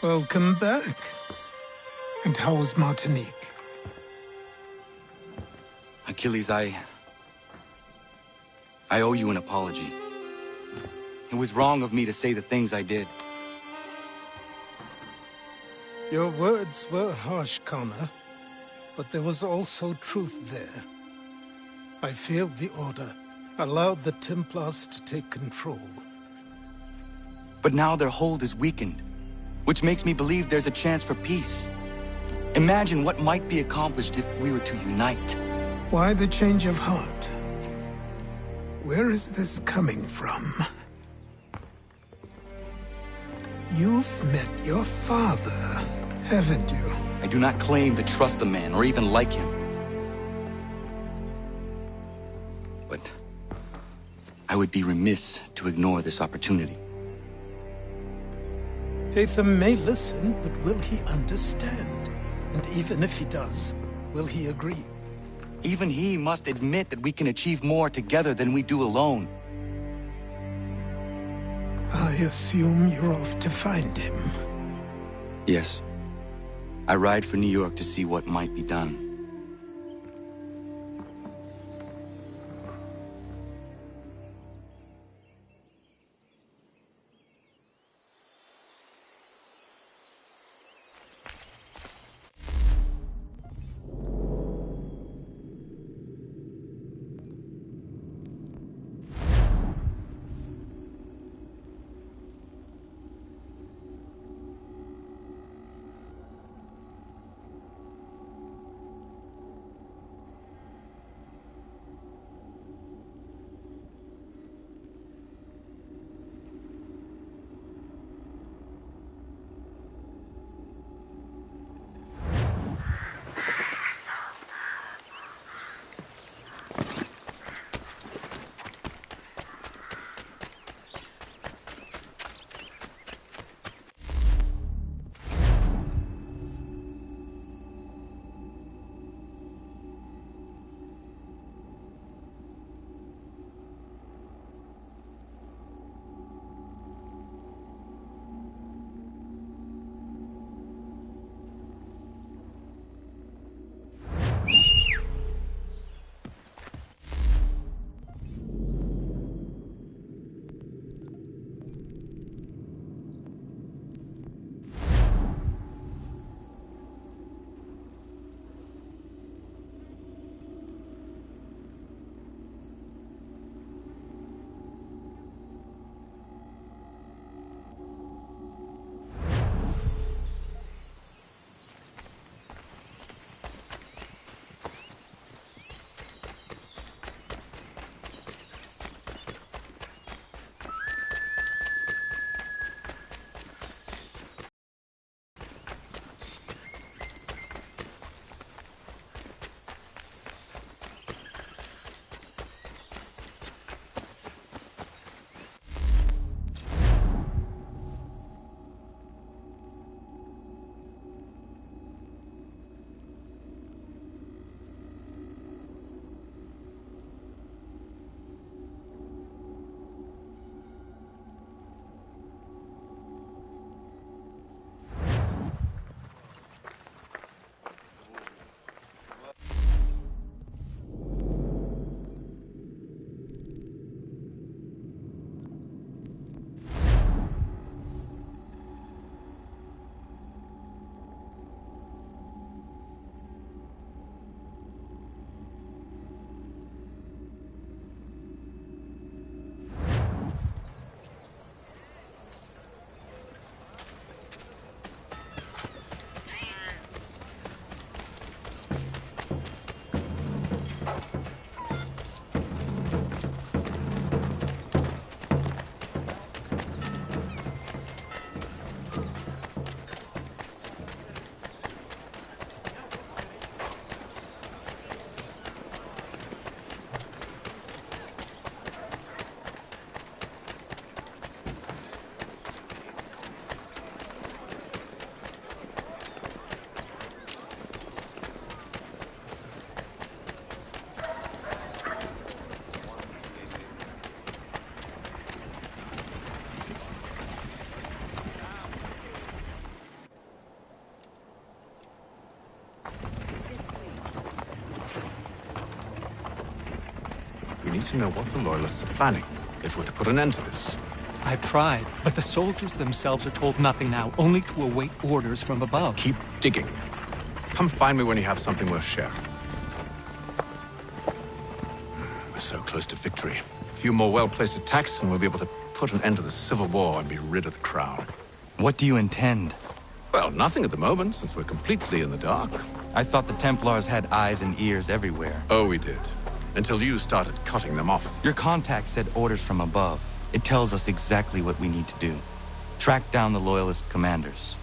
Welcome back. And how was Martinique? Achilles, I owe you an apology. It was wrong of me to say the things I did. Your words were harsh, Connor, but there was also truth there. I failed the Order, allowed the Templars to take control. But now their hold is weakened, which makes me believe there's a chance for peace. Imagine what might be accomplished if we were to unite. Why the change of heart? Where is this coming from? You've met your father, haven't you? I do not claim to trust the man or even like him. But I would be remiss to ignore this opportunity. Hatham may listen, but will he understand? And even if he does, will he agree? Even he must admit that we can achieve more together than we do alone. I assume you're off to find him. Yes. I ride for New York to see what might be done. to know what the Loyalists are planning, if we're to put an end to this. I've tried, but the soldiers themselves are told nothing now, only to await orders from above. Keep digging. Come find me when you have something worth sharing. We're so close to victory. A few more well-placed attacks and we'll be able to put an end to the Civil War and be rid of the Crown. What do you intend? Well, nothing at the moment, since we're completely in the dark. I thought the Templars had eyes and ears everywhere. Oh, we did. Until you started cutting them off. Your contact said orders from above. It tells us exactly what we need to do. Track down the Loyalist commanders.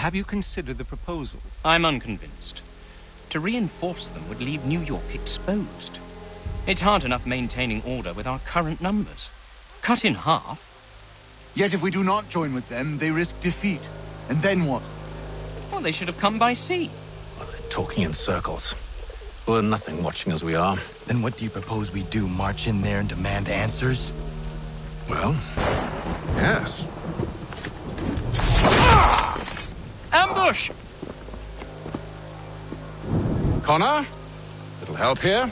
Have you considered the proposal? I'm unconvinced. To reinforce them would leave New York exposed. It's hard enough maintaining order with our current numbers. Cut in half. Yet if we do not join with them, they risk defeat. And then what? Well, they should have come by sea. Well, they're talking in circles. Well, nothing watching as we are. Then what do you propose we do? March in there and demand answers? Well, yes. Ambush! Connor? Little help here?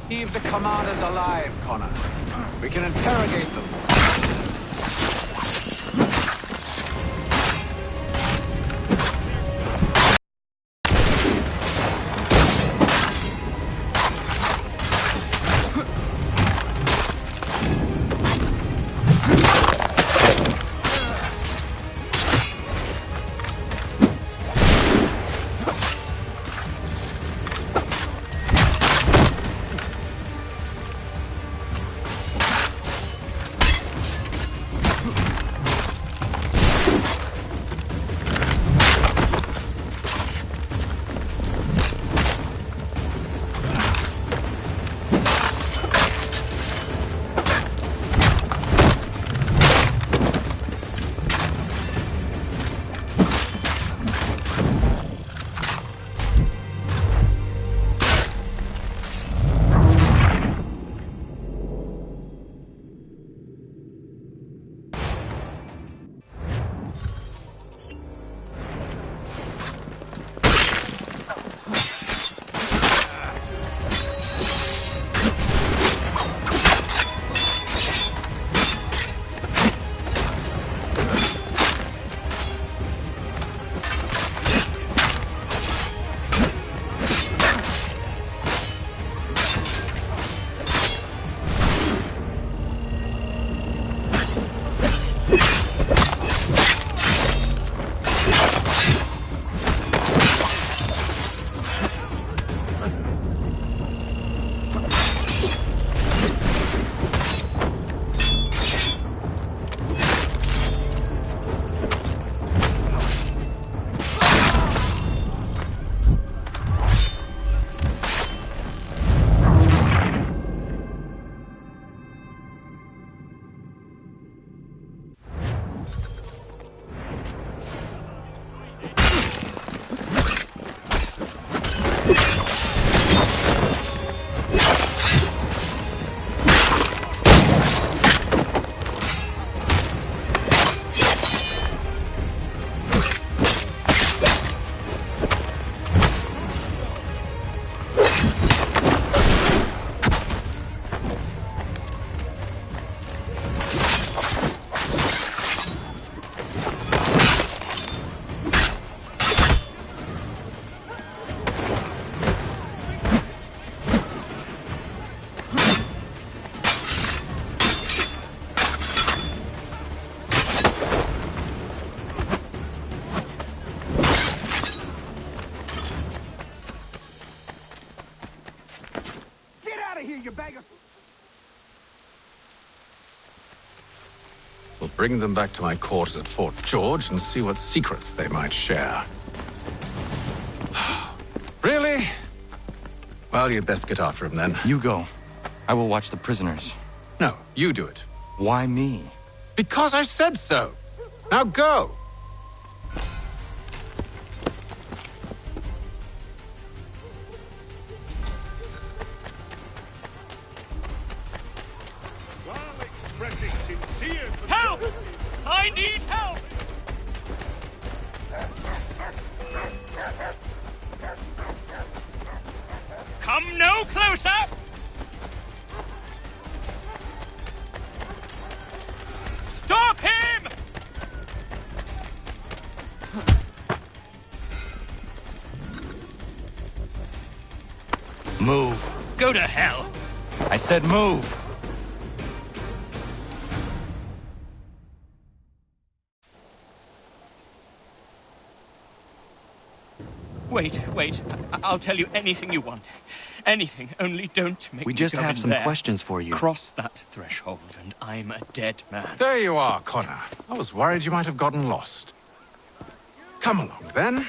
Leave the commanders alive, Connor. We can interrogate them. We'll bring them back to my quarters at Fort George and see what secrets they might share. Really? Well, you'd best get after him then. You go. I will watch the prisoners. No, you do it. Why me? Because I said so. Now go! Help! I need help! Come no closer! Stop him! Move. Go to hell! I said move. Wait. I'll tell you anything you want. Anything, only don't make We me just go have in some there. questions for you. Cross that threshold and I'm a dead man. There you are, Connor. I was worried you might have gotten lost. Come along, then.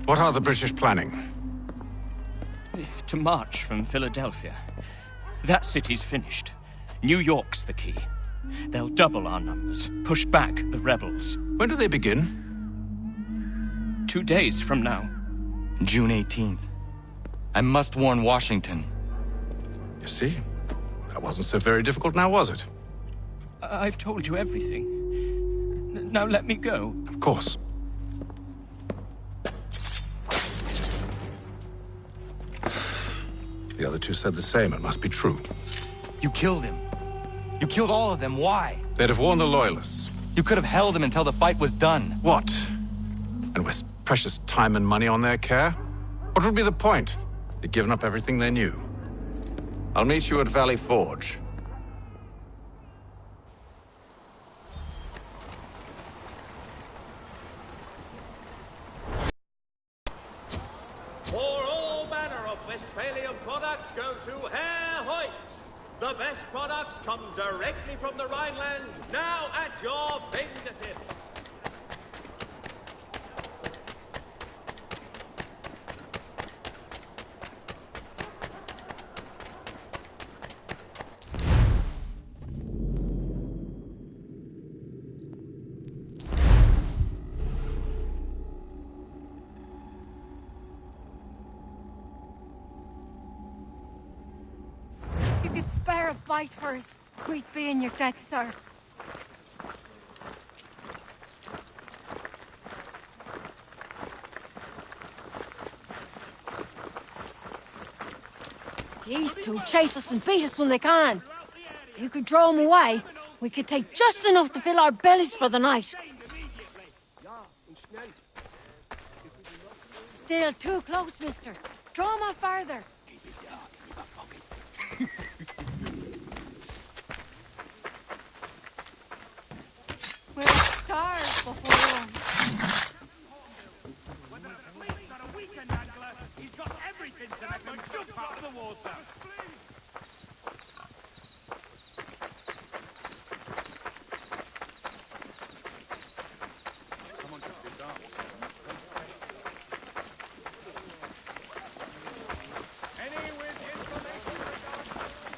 What are the British planning? To march from Philadelphia. That city's finished. New York's the key. They'll double our numbers, push back the rebels. When do they begin? 2 days from now. June 18th. I must warn Washington. You see? That wasn't so very difficult now, was it? I've told you everything. Now let me go. Of course. The other two said the same. It must be true. You killed him. You killed all of them. Why? They'd have warned the Loyalists. You could have held him until the fight was done. What? And waste precious time and money on their care? What would be the point? They'd given up everything they knew. I'll meet you at Valley Forge. For all manner of Westphalian products go to Herr Hoyts. The best products come directly from the Rhineland, now at your fingertips. spare a bite for us. We'd be in your debt, sir. These two chase us and beat us when they can. You could throw them away. We could take just enough to fill our bellies for the night. Still too close, mister. Throw them out farther. We'll starve before long. When the police got a weekend angler, he's got everything to make them jump out of the water. Any with information regarding...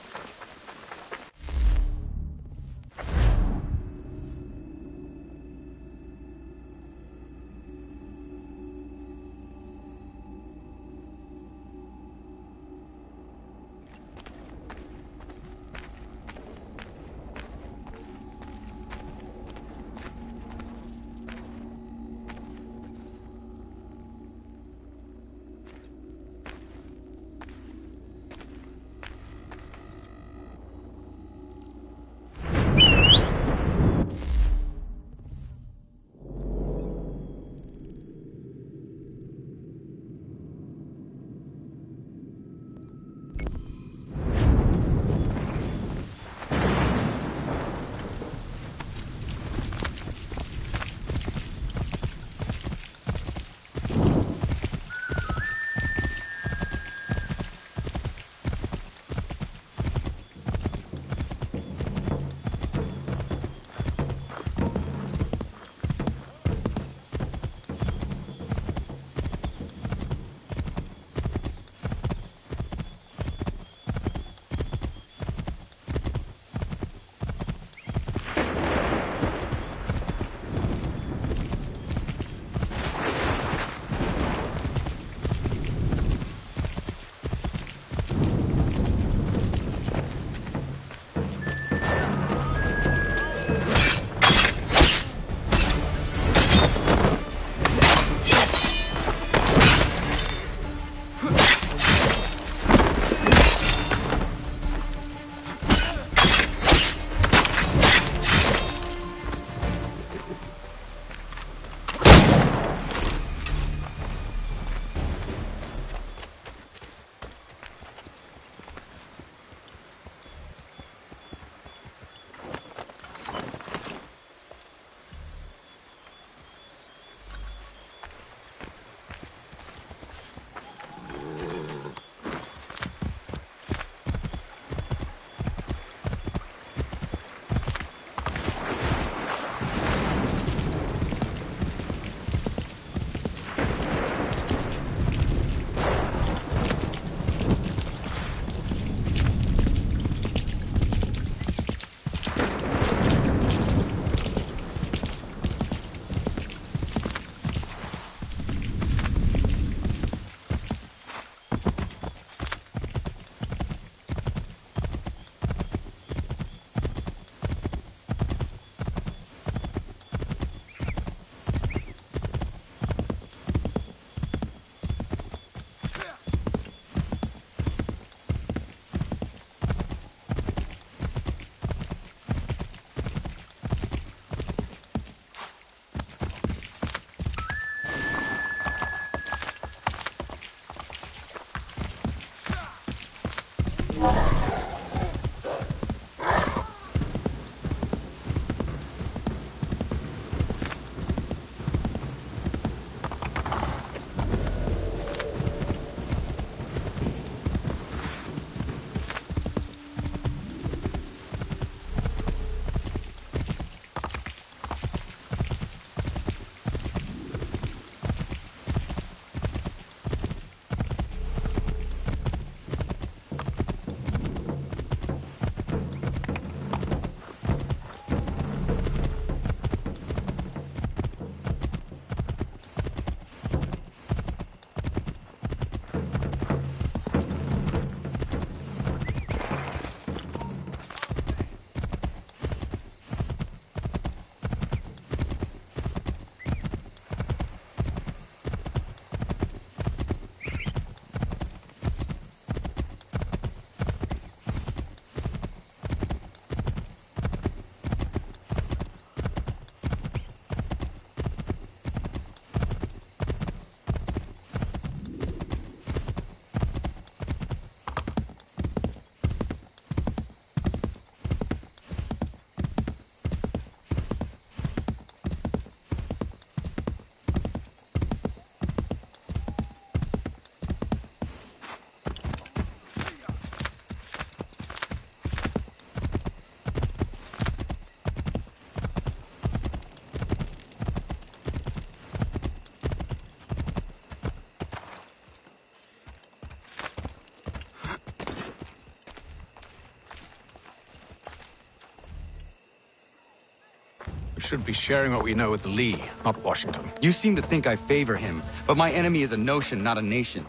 We should be sharing what we know with Lee, not Washington. You seem to think I favor him, but my enemy is a notion, not a nation.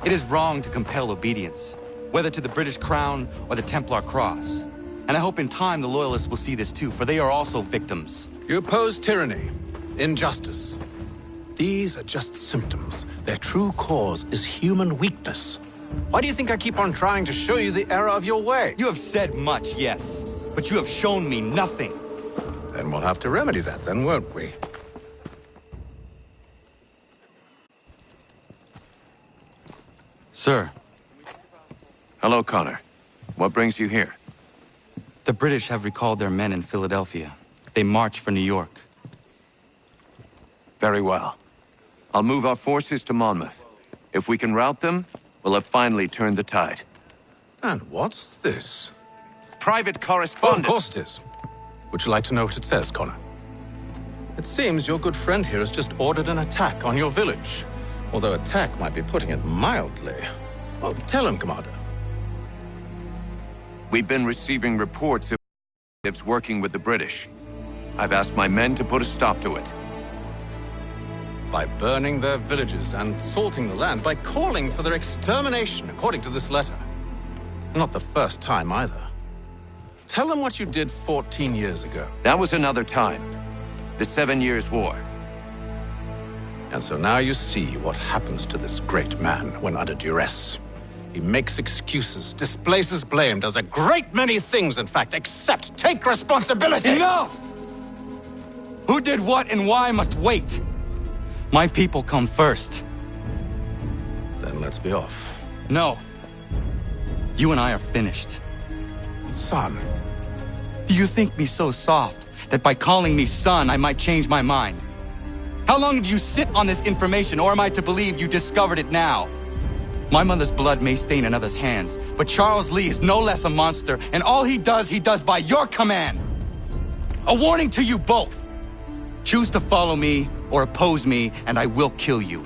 It is wrong to compel obedience, whether to the British Crown or the Templar Cross. And I hope in time the Loyalists will see this too, for they are also victims. You oppose tyranny, injustice. These are just symptoms. Their true cause is human weakness. Why do you think I keep on trying to show you the error of your way? You have said much, yes, but you have shown me nothing. Then we'll have to remedy that then, won't we? Sir. Hello, Connor. What brings you here? The British have recalled their men in Philadelphia. They march for New York. Very well. I'll move our forces to Monmouth. If we can rout them, we'll have finally turned the tide. And what's this? Private Oh, correspondence! of course it is. Would you like to know what it says, Connor? It seems your good friend here has just ordered an attack on your village. Although attack might be putting it mildly. Well, tell him, Commander. We've been receiving reports of natives working with the British. I've asked my men to put a stop to it. By burning their villages and salting the land, by calling for their extermination, according to this letter. Not the first time, either. Tell them what you did 14 years ago. That was another time. The 7 Years' War. And so now you see what happens to this great man when under duress. He makes excuses, displaces blame, does a great many things, in fact, except take responsibility! Enough! Who did what and why must wait. My people come first. Then let's be off. No. You and I are finished. Son. Do you think me so soft that by calling me son I might change my mind? How long did you sit on this information, or am I to believe you discovered it now? My mother's blood may stain another's hands, but Charles Lee is no less a monster, and all he does by your command. A warning to you both. Choose to follow me or oppose me, and I will kill you.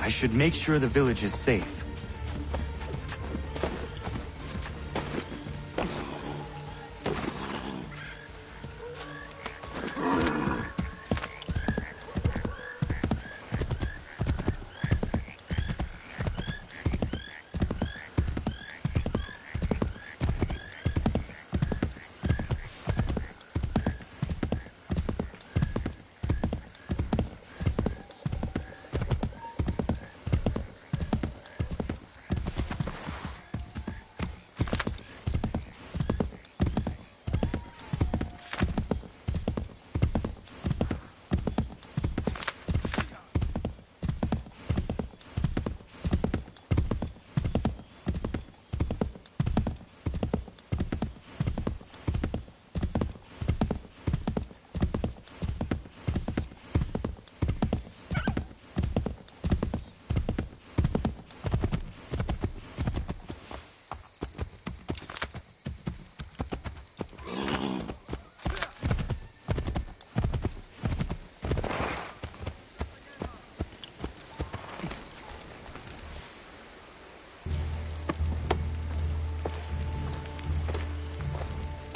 I should make sure the village is safe.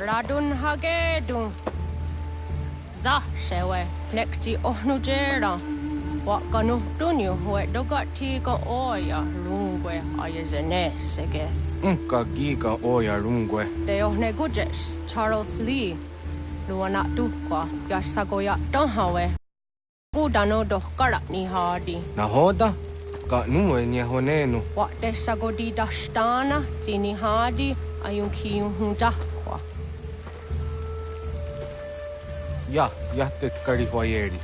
Radun hagedun. Za shewe nekti ohnujera. Wakanu dunyu hue dogati ka oya rungwe ayazenesege. Unka giga oya rungwe. De ohne gujes Charles Lee. Luana tukwa yasagoya donhawe. Gudano dohkara ni hadi. Nahoda? Ka nuwe nye honenu. Wat de sagodi dashtana tini hadi ayun kiyun hunta. Ya tet kari hoyeri.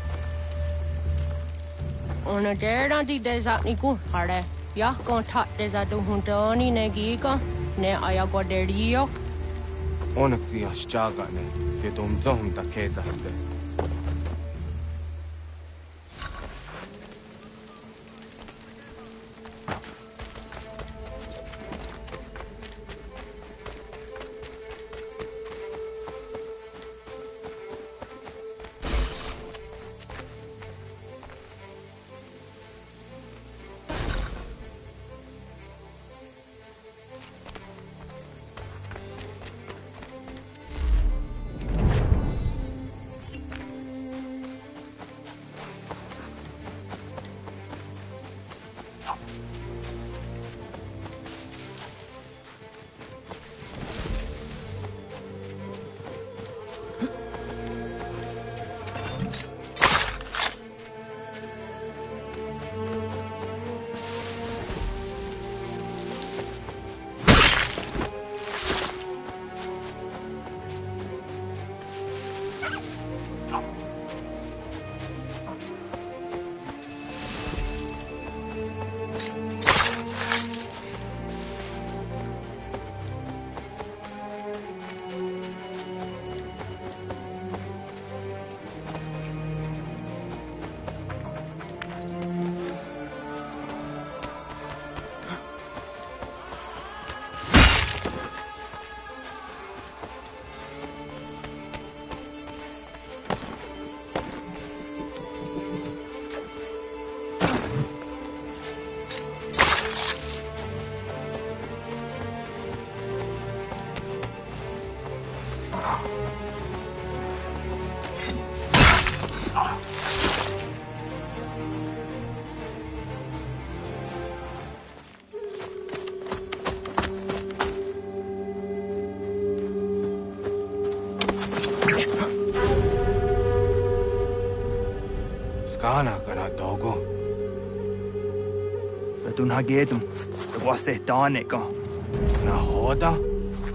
Ona dera di desa ni kun hare. Ya kon tat desa du huntoni ne giga ne ayago derio. Onak ti aschaga ne. Te domzo hum da kedaste. Skana kana dogo. Radun hagedum. Wase danika. Nahoda?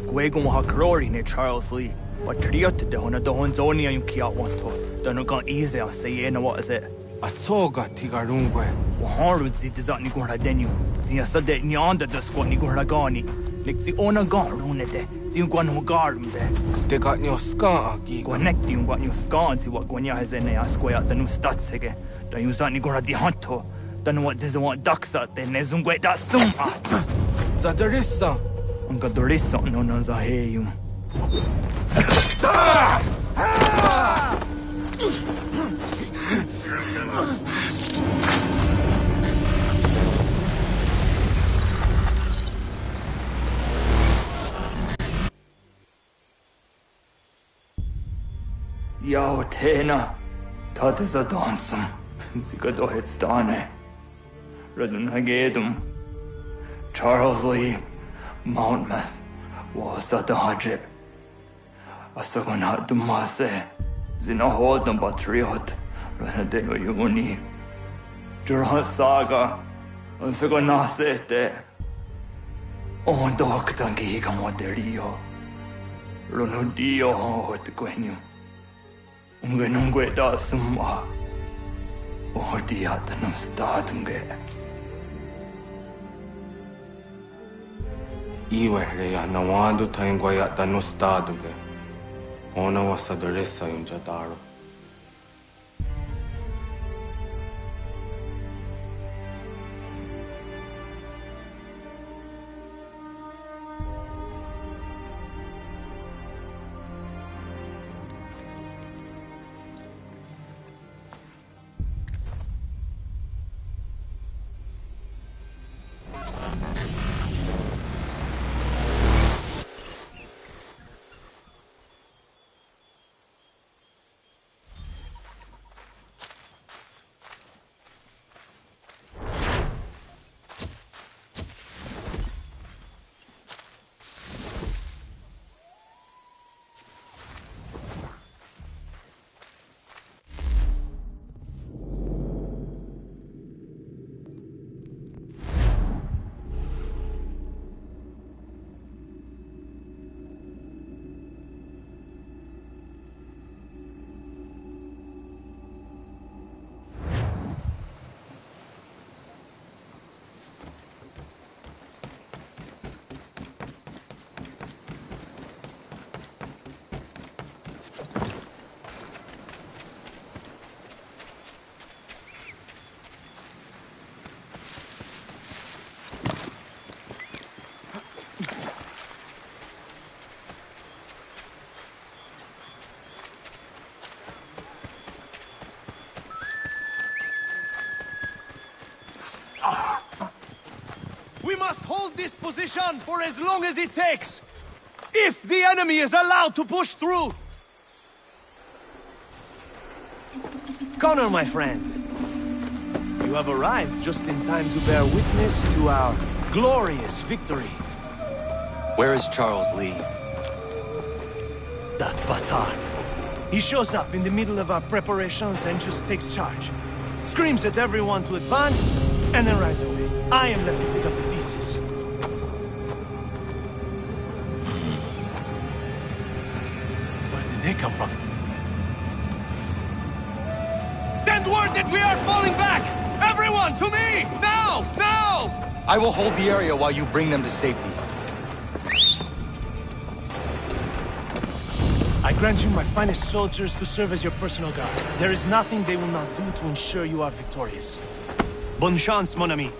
Gwegon ha krori ne Charles Lee. But triot de hona do honzoni ayun kiat wanto. Dano gan easy a say na what is it? Atsoga tigarungwe. Waharu zi dizat ni gora denu. Zi asade nyanda de squat ni gora gani. Lik zi ona garune de. Zi gwan ho garum de. Te got nyo ska agi. Connecti un gwan nyo ska zi wat gwanya hazene asquaya da nu statsege. Da yun zat ni gora di hanto. Dano what dizo want daksa de nezungwe da suma. Zadarissa. Unga dorissa no nan za heyum. Yao Tena, Tazza Donsum, Zigadohitstane, Radunagedum, Charles Lee, Mountmouth, Wasadahajib, Asagonat Dumase, Zinahodam Batriot, Ranadeno Yuni, Jurhan Saga, Asagonasete, On Doctangi Gamoderio, Ronudio Hotquenu, Ungenungue da Summa, Ordiatanum Statunge. Iwerea Nawadu Tanguaya Danustaduge, Ona Wasadoresa in Jadaro. We must hold this position for as long as it takes, if the enemy is allowed to push through. Connor, my friend, you have arrived just in time to bear witness to our glorious victory. Where is Charles Lee? That Batar. He shows up in the middle of our preparations and just takes charge. Screams at everyone to advance, and then rides away. I am left to pick up the pieces. Where did they come from? Send word that we are falling back! Everyone, to me! Now! Now! I will hold the area while you bring them to safety. I grant you my finest soldiers to serve as your personal guard. There is nothing they will not do to ensure you are victorious. Bonne chance, mon ami.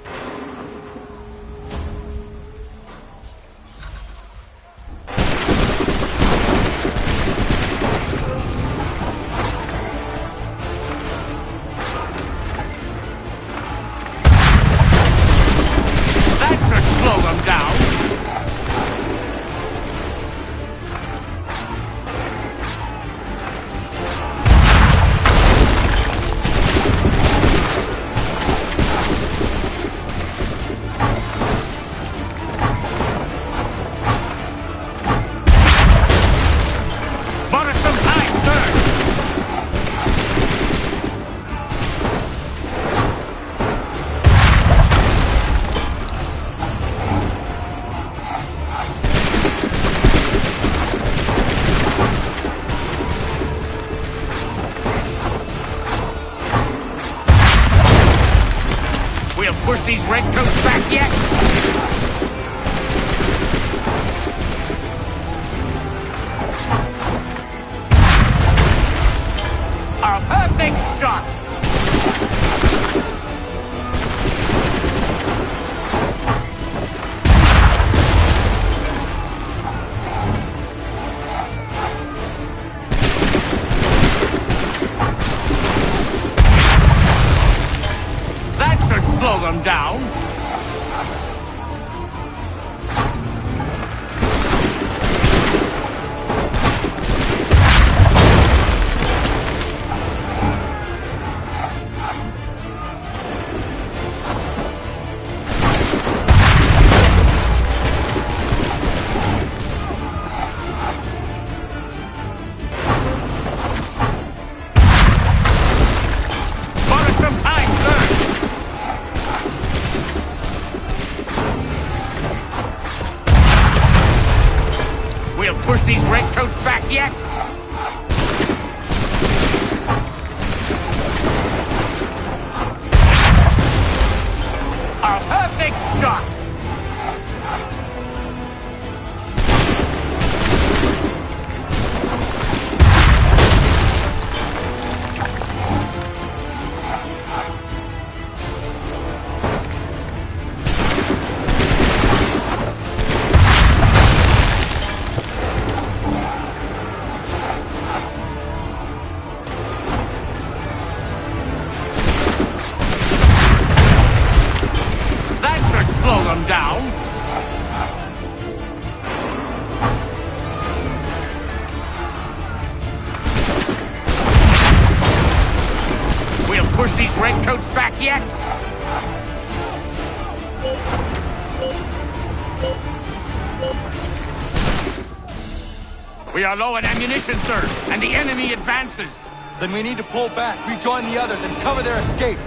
Push these redcoats back yet? A perfect shot! That should slow them down. push these redcoats back yet? A perfect shot! Slow them down. We'll push these redcoats back yet. We are low on ammunition, sir, and the enemy advances. Then we need to pull back, rejoin the others, and cover their escape.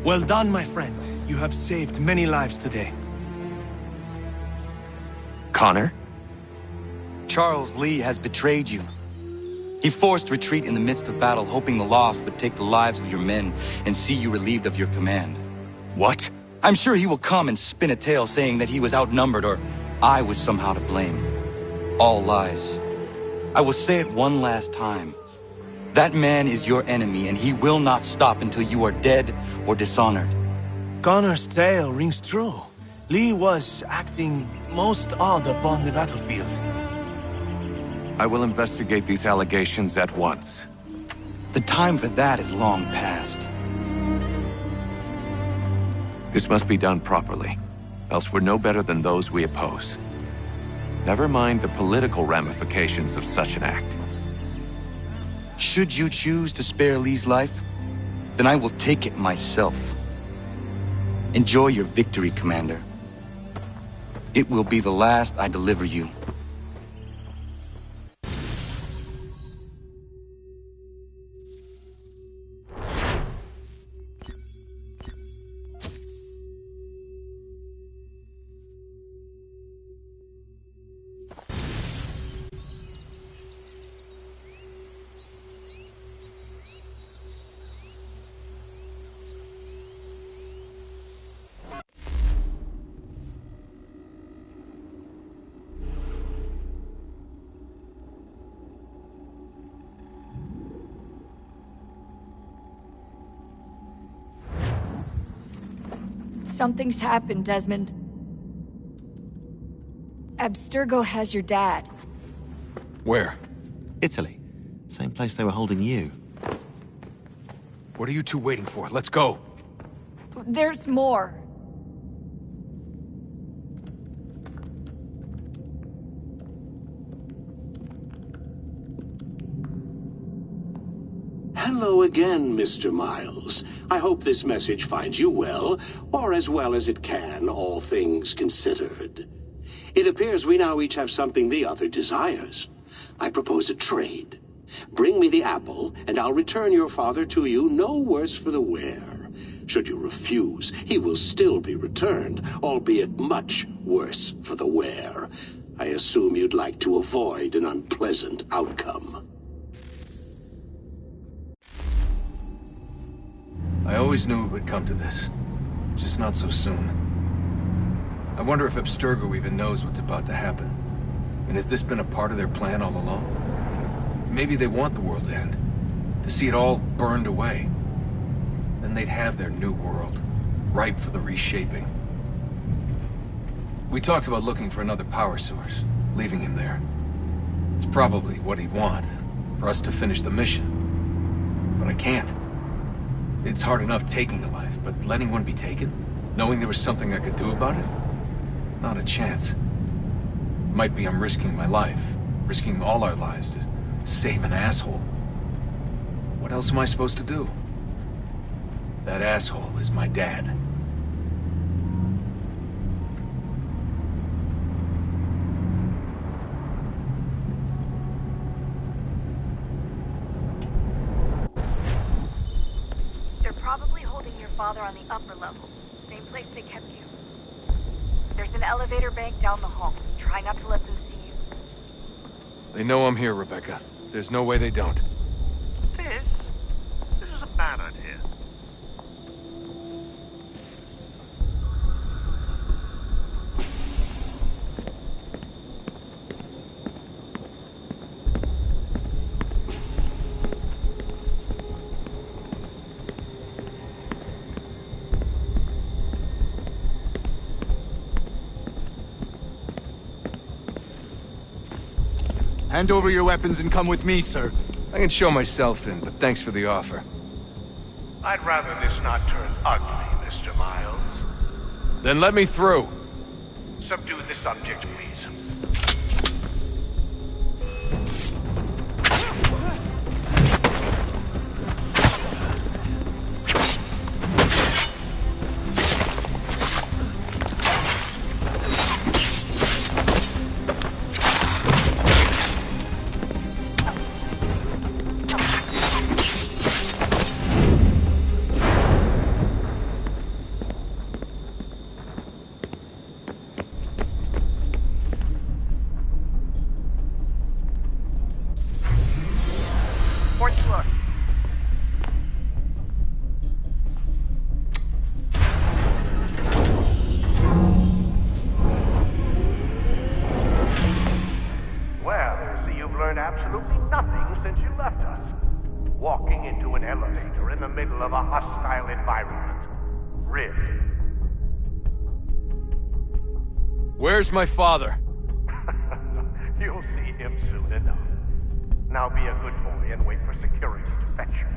Well done, my friend. You have saved many lives today. Connor? Charles Lee has betrayed you. He forced retreat in the midst of battle, hoping the lost would take the lives of your men and see you relieved of your command. What? I'm sure he will come and spin a tale saying that he was outnumbered or I was somehow to blame. All lies. I will say it one last time. That man is your enemy, and he will not stop until you are dead or dishonored. Connor's tale rings true. Lee was acting most odd upon the battlefield. I will investigate these allegations at once. The time for that is long past. This must be done properly, else we're no better than those we oppose. Never mind the political ramifications of such an act. Should you choose to spare Lee's life, then I will take it myself. Enjoy your victory, Commander. It will be the last I deliver you. Something's happened, Desmond. Abstergo has your dad. Where? Italy. Same place they were holding you. What are you two waiting for? Let's go. There's more. Hello again, Mr. Miles. I hope this message finds you well, or as well as it can, all things considered. It appears we now each have something the other desires. I propose a trade. Bring me the apple, and I'll return your father to you no worse for the wear. Should you refuse, he will still be returned, albeit much worse for the wear. I assume you'd like to avoid an unpleasant outcome. I always knew it would come to this. Just not so soon. I wonder if Abstergo even knows what's about to happen. And has this been a part of their plan all along? Maybe they want the world to end. To see it all burned away. Then they'd have their new world, ripe for the reshaping. We talked about looking for another power source, leaving him there. It's probably what he'd want, for us to finish the mission. But I can't. It's hard enough taking a life, but letting one be taken? Knowing there was something I could do about it? Not a chance. Might be I'm risking my life, risking all our lives to save an asshole. What else am I supposed to do? That asshole is my dad. They're probably holding your father on the upper level. Same place they kept you. There's an elevator bank down the hall. Try not to let them see you. They know I'm here, Rebecca. There's no way they don't. This is a bad idea. Hand over your weapons and come with me, sir. I can show myself in, but thanks for the offer. I'd rather this not turn ugly, Mr. Miles. Then let me through. Subdue the subject, please. Fourth floor. Well, you've learned absolutely nothing since you left us. Walking into an elevator in the middle of a hostile environment. Really? Where's my father? You'll see him soon enough. Now be a good boy and wait for security to fetch you.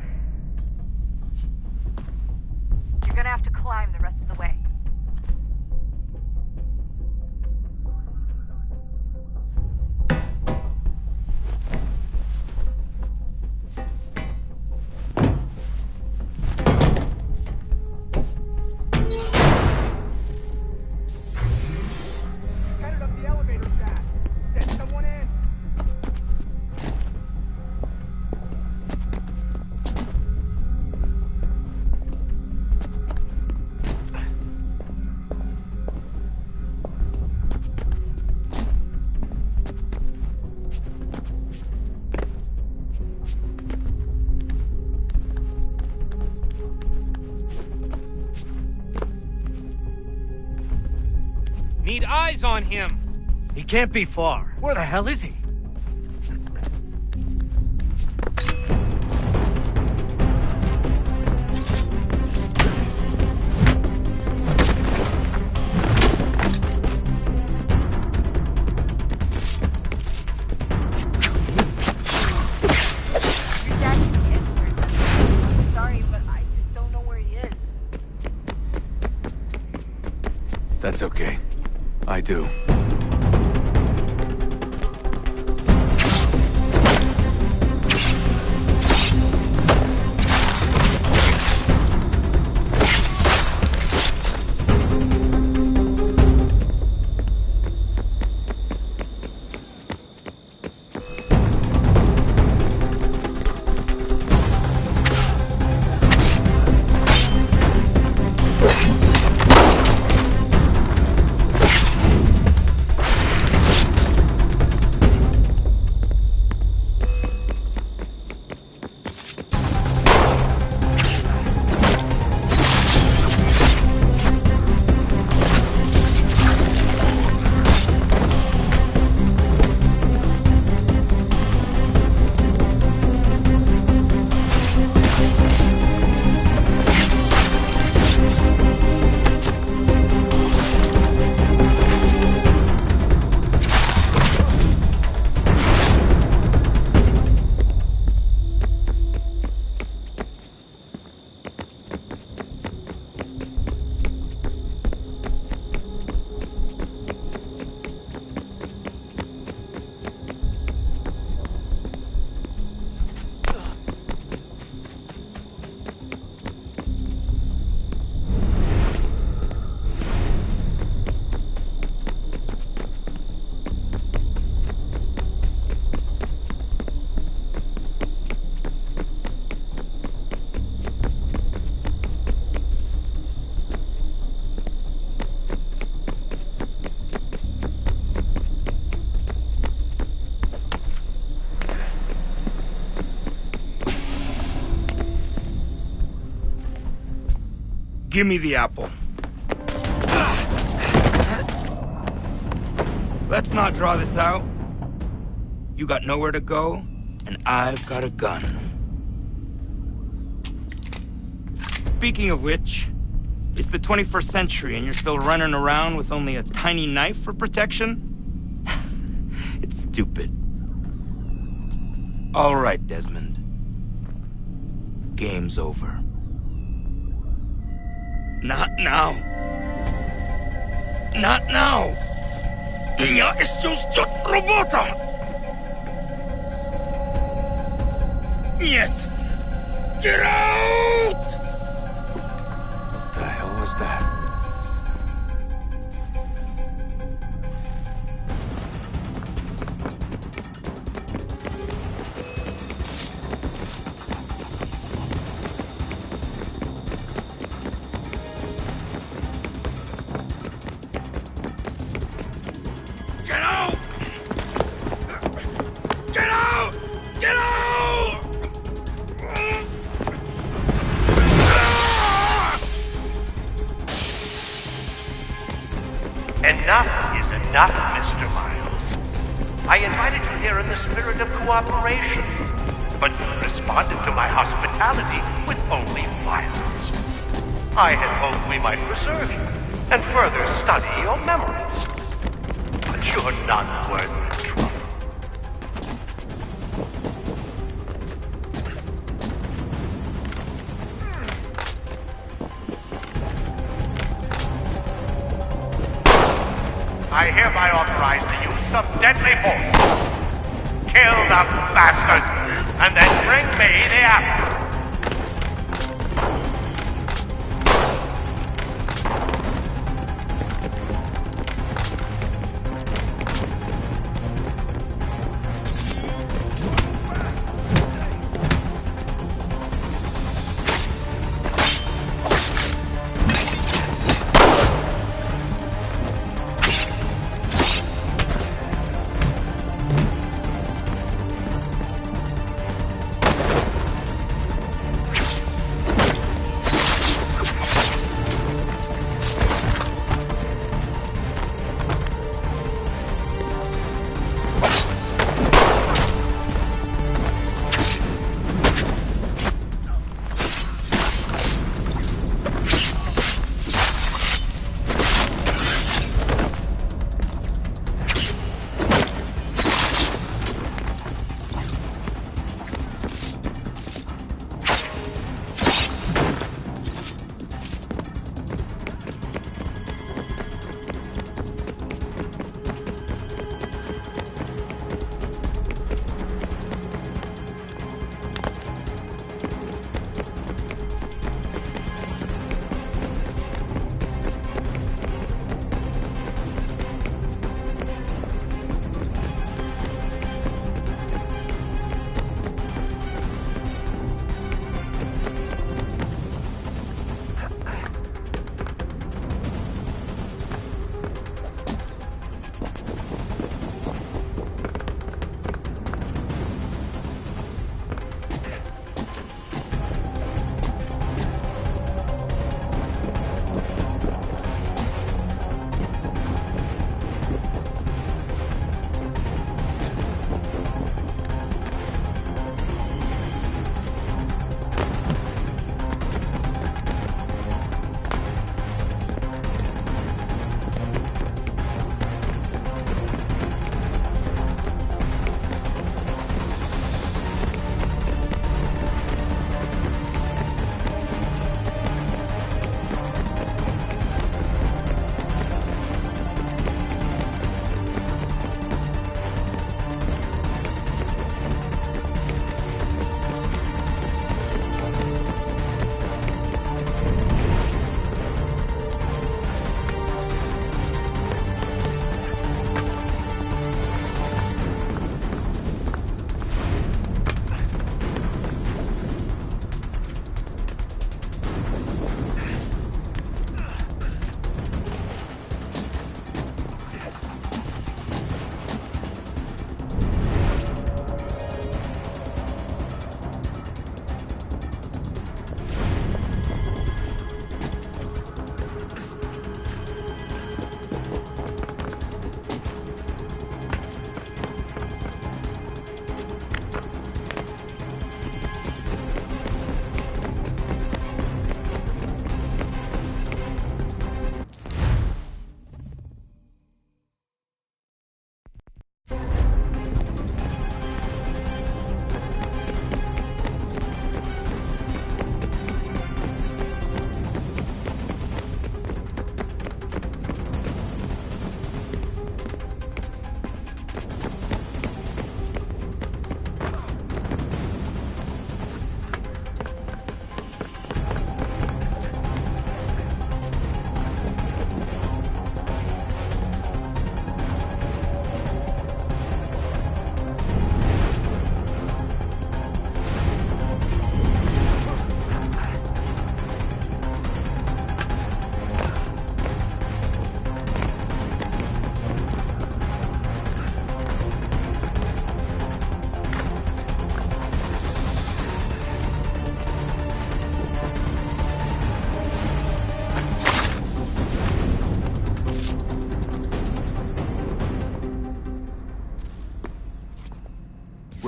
You're gonna have to climb the rest of the way. Headed up the elevator shaft. Send someone in. Need eyes on him. He can't be far. Where the hell is he? Your dad can be anywhere. Sorry, but I just don't know where he is. That's okay. I do. Give me the apple. Let's not draw this out. You got nowhere to go, and I've got a gun. Speaking of which, it's the 21st century and you're still running around with only a tiny knife for protection? It's stupid. All right, Desmond. Game's over. Not now. Not now. Я еще ждет работа. Нет. Get out! What the hell was that? Get out! Get out! Get out! Enough is enough, Mr. Miles. I invited you here in the spirit of cooperation, but you responded to my hospitality with only violence. I had hoped we might preserve you and further study your memories. But you're not worth the trouble. I hereby authorize the use of deadly force. Kill the bastard, and then bring me the apple.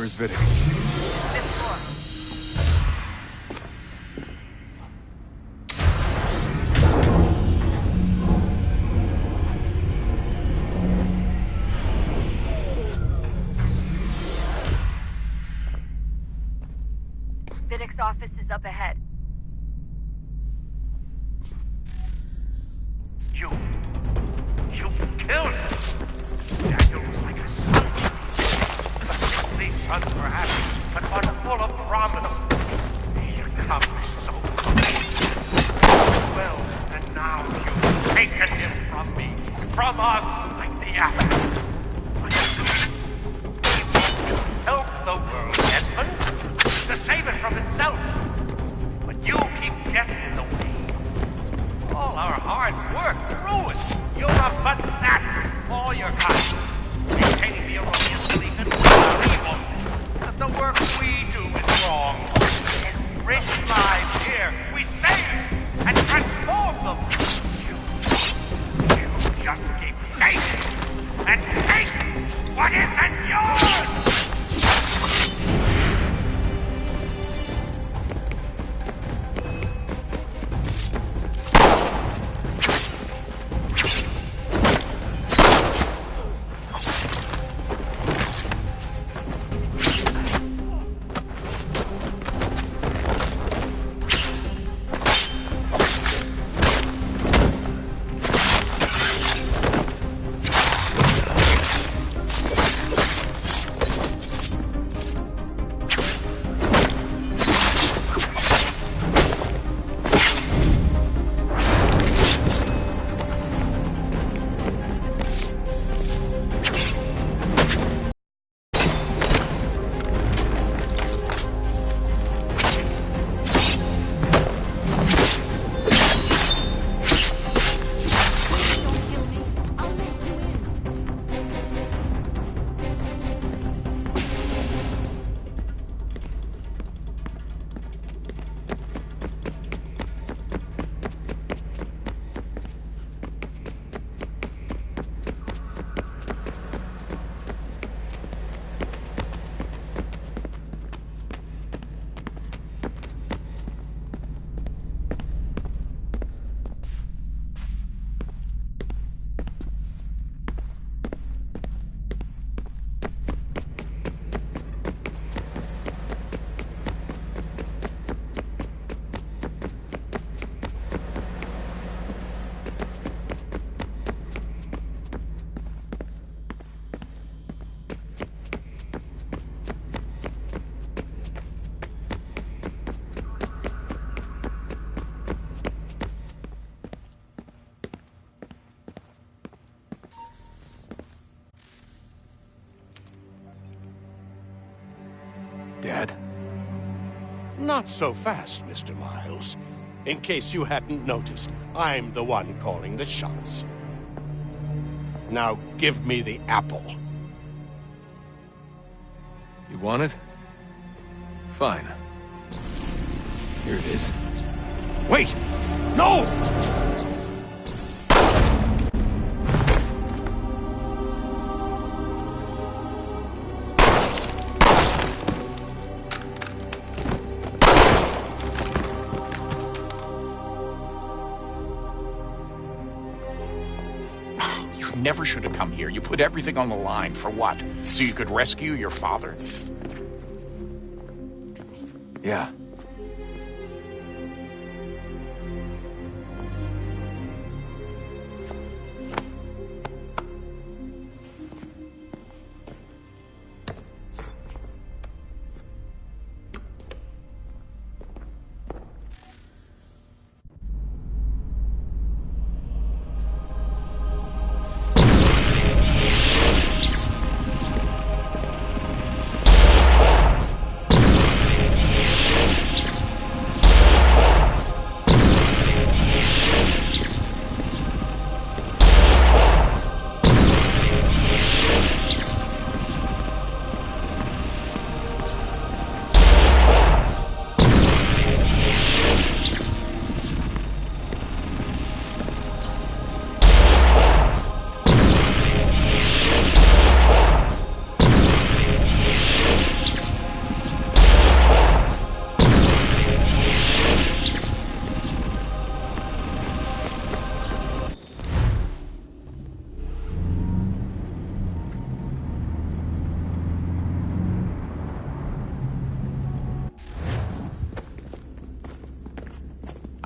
Where's Vidic? Fifth floor. Vidic's office is up ahead. You killed him! Daniel was like a son. These sons perhaps, but one full of promise. He accomplished so well, and now you've taken him from me, from us, like the apple. Help the world, Edmund, to save it from itself. But you keep getting in the way. All our hard work ruined. You're a fanatic, all your kind. Maintaining the erroneous belief that we are evil, that the work we do is wrong. Enrich lives here, we save and transform them. You just keep taking and taking what isn't yours! Dad? Not so fast, Mr. Miles. In case you hadn't noticed, I'm the one calling the shots. Now give me the apple. You want it? Fine. Here it is. Wait! No! Never should have come here. You put everything on the line. For what? So you could rescue your father? Yeah.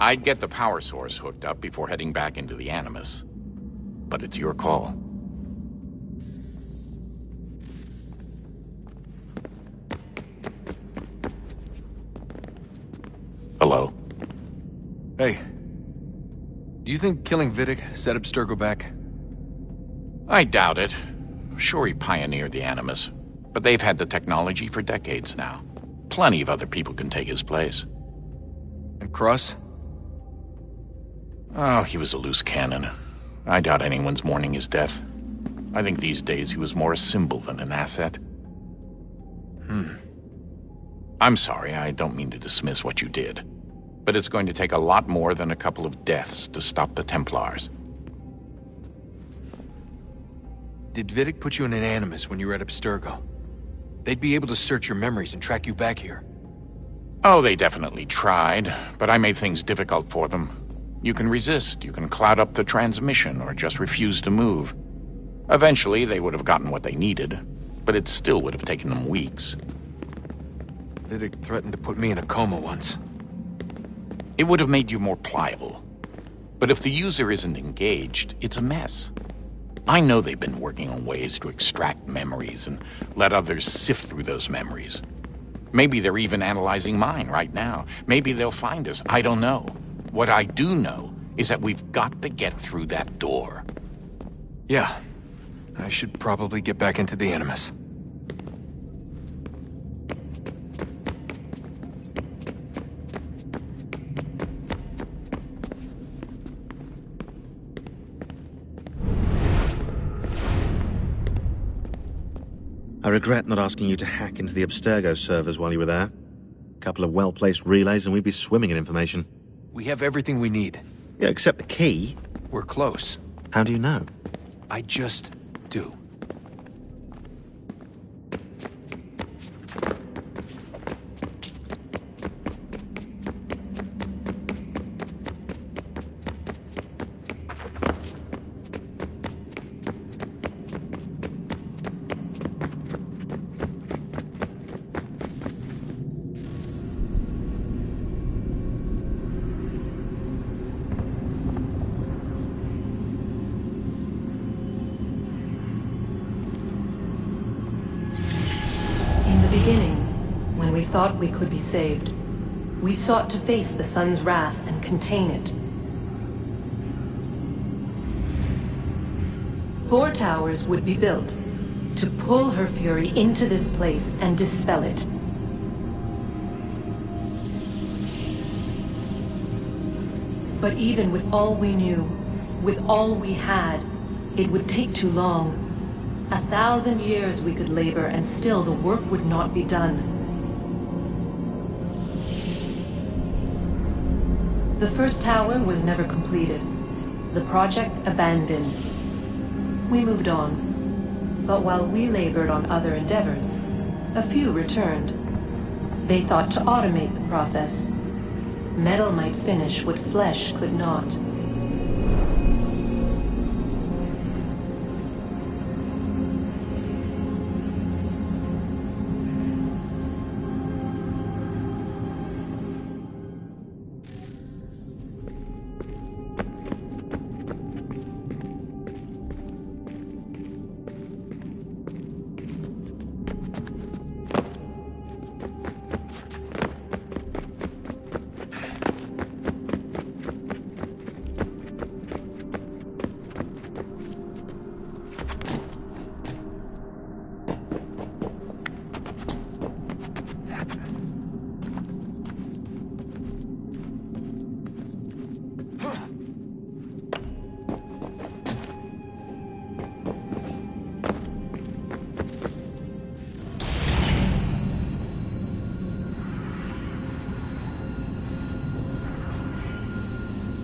I'd get the power source hooked up before heading back into the Animus. But it's your call. Hello? Hey. Do you think killing Vidic set Abstergo back? I doubt it. Sure, he pioneered the Animus, but they've had the technology for decades now. Plenty of other people can take his place. And Cross? Oh, he was a loose cannon. I doubt anyone's mourning his death. I think these days he was more a symbol than an asset. I'm sorry, I don't mean to dismiss what you did. But it's going to take a lot more than a couple of deaths to stop the Templars. Did Vidic put you in an Animus when you were at Abstergo? They'd be able to search your memories and track you back here. Oh, they definitely tried, but I made things difficult for them. You can resist, you can cloud up the transmission, or just refuse to move. Eventually, they would have gotten what they needed, but it still would have taken them weeks. Vidic threatened to put me in a coma once. It would have made you more pliable. But if the user isn't engaged, it's a mess. I know they've been working on ways to extract memories and let others sift through those memories. Maybe they're even analyzing mine right now. Maybe they'll find us. I don't know. What I do know is that we've got to get through that door. Yeah. I should probably get back into the Animus. I regret not asking you to hack into the Abstergo servers while you were there. A couple of well-placed relays and we'd be swimming in information. We have everything we need. Yeah, except the key. We're close. How do you know? I just do. When we thought we could be saved, we sought to face the sun's wrath and contain it. 4 towers would be built to pull her fury into this place and dispel it. But even with all we knew, with all we had, it would take too long. 1,000 years we could labor and still the work would not be done. The first tower was never completed. The project abandoned. We moved on. But while we labored on other endeavors, a few returned. They thought to automate the process. Metal might finish what flesh could not.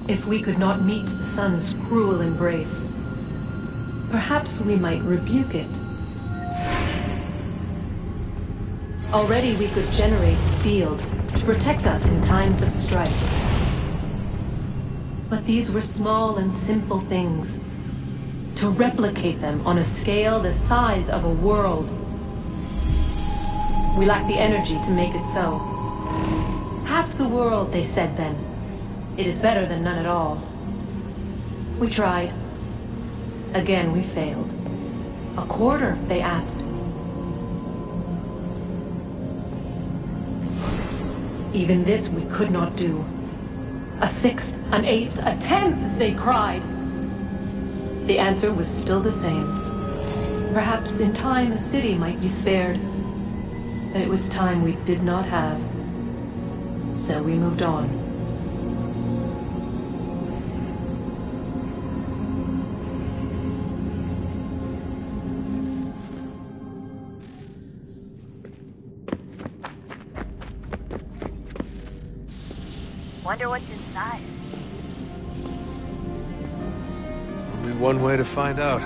If we could not meet the sun's cruel embrace, perhaps we might rebuke it. Already we could generate fields to protect us in times of strife. But these were small and simple things. To replicate them on a scale the size of a world. We lack the energy to make it so. Half the world, they said then. It is better than none at all. We tried. Again, we failed. A quarter, they asked. Even this we could not do. A sixth, an eighth, a tenth, they cried. The answer was still the same. Perhaps in time a city might be spared. But it was time we did not have. So we moved on. Wonder what's inside. Only one way to find out.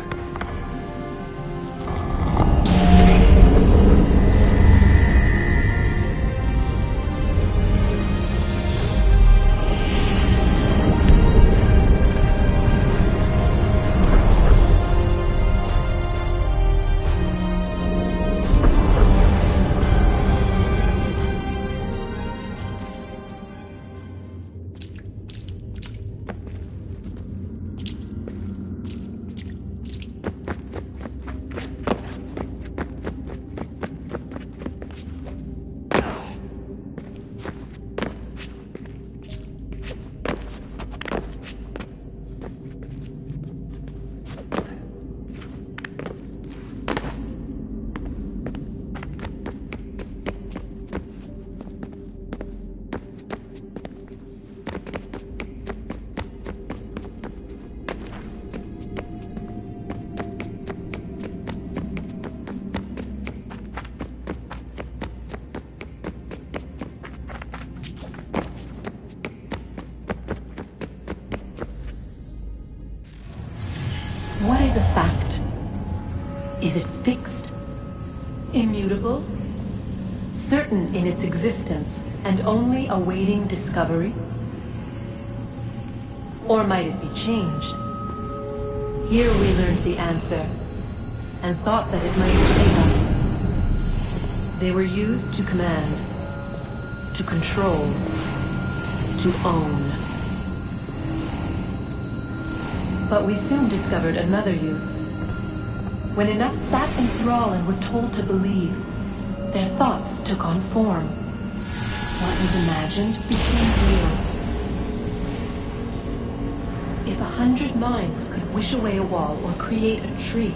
What is a fact? Is it fixed? Immutable? Certain in its existence and only awaiting discovery? Or might it be changed? Here we learned the answer, and thought that it might save us. They were used to command, to control, to own. But we soon discovered another use. When enough sat in thrall and were told to believe, their thoughts took on form. What was imagined became real. If 100 minds could wish away a wall or create a tree,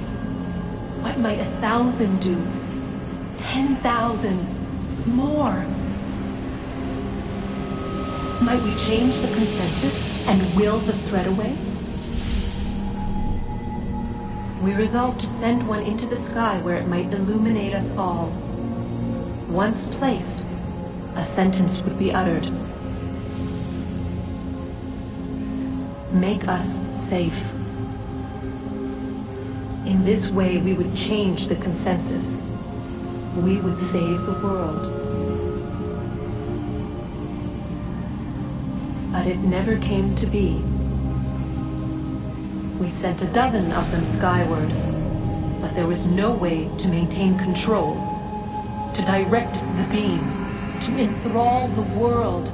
what might 1,000 do? 10,000? More? Might we change the consensus and will the thread away? We resolved to send one into the sky where it might illuminate us all. Once placed, a sentence would be uttered. Make us safe. In this way, we would change the consensus. We would save the world. But it never came to be. We sent a dozen of them skyward, but there was no way to maintain control, to direct the beam, to enthrall the world,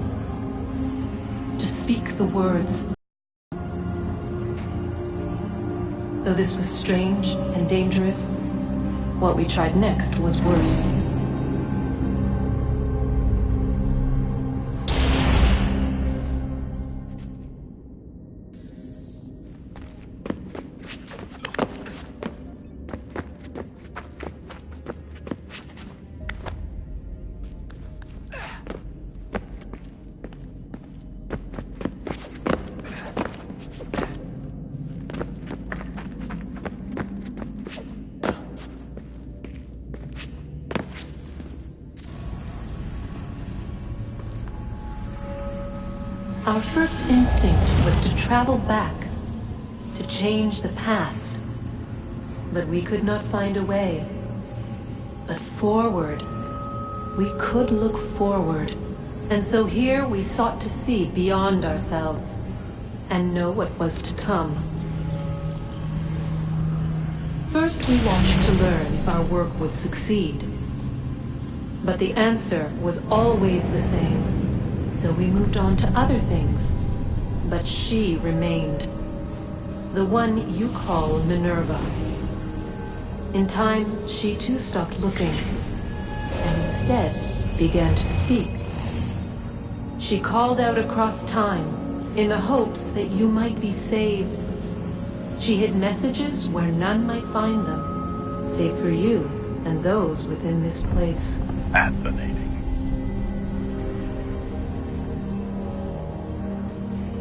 to speak the words. Though this was strange and dangerous, what we tried next was worse. Our first instinct was to travel back, to change the past. But we could not find a way. But forward, we could look forward. And so here we sought to see beyond ourselves and know what was to come. First, we watched to learn if our work would succeed. But the answer was always the same. So we moved on to other things, but she remained. The one you call Minerva. In time, she too stopped looking, and instead began to speak. She called out across time, in the hopes that you might be saved. She hid messages where none might find them, save for you and those within this place. Fascinating.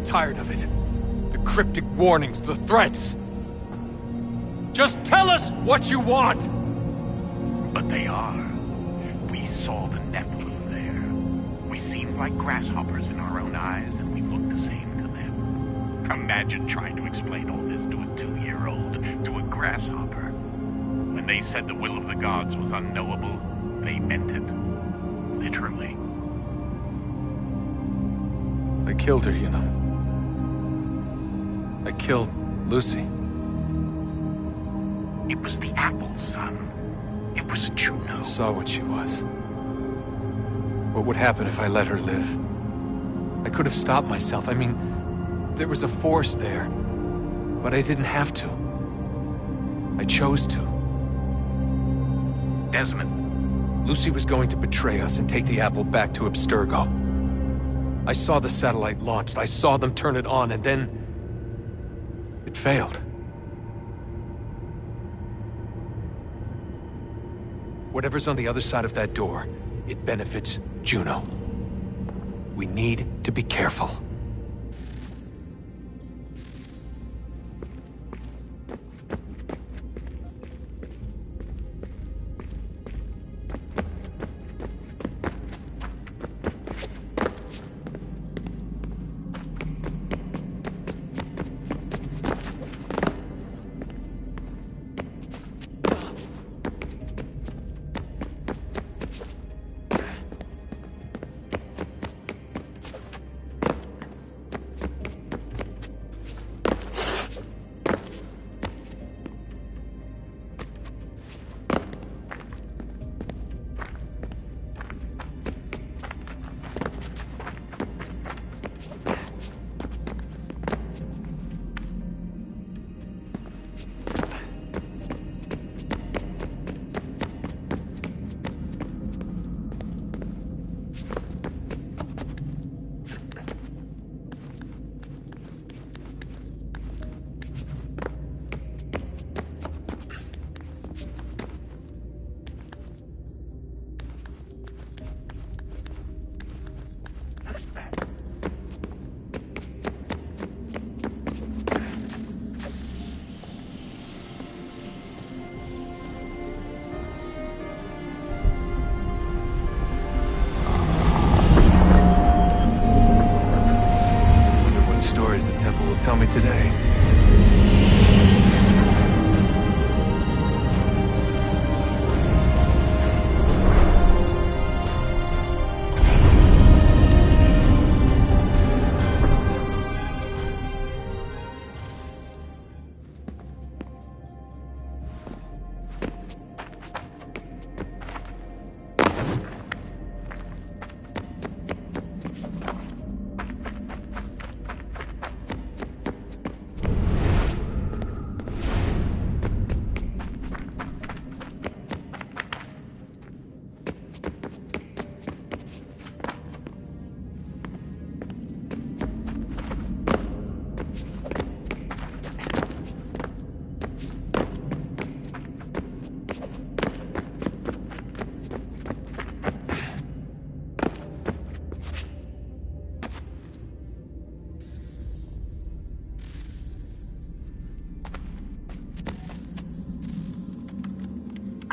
Tired of it. The cryptic warnings, the threats. Just tell us what you want! But they are. We saw the Nephilim there. We seemed like grasshoppers in our own eyes, and we looked the same to them. Imagine trying to explain all this to a 2-year-old, to a grasshopper. When they said the will of the gods was unknowable, they meant it. Literally. I killed her, you know. I killed Lucy. It was the apple, son. It was Juno. I saw what she was. What would happen if I let her live? I could have stopped myself. I mean, there was a force there. But I didn't have to. I chose to. Desmond. Lucy was going to betray us and take the apple back to Abstergo. I saw the satellite launched. I saw them turn it on, and then... it failed. Whatever's on the other side of that door, it benefits Juno. We need to be careful. Tell me today.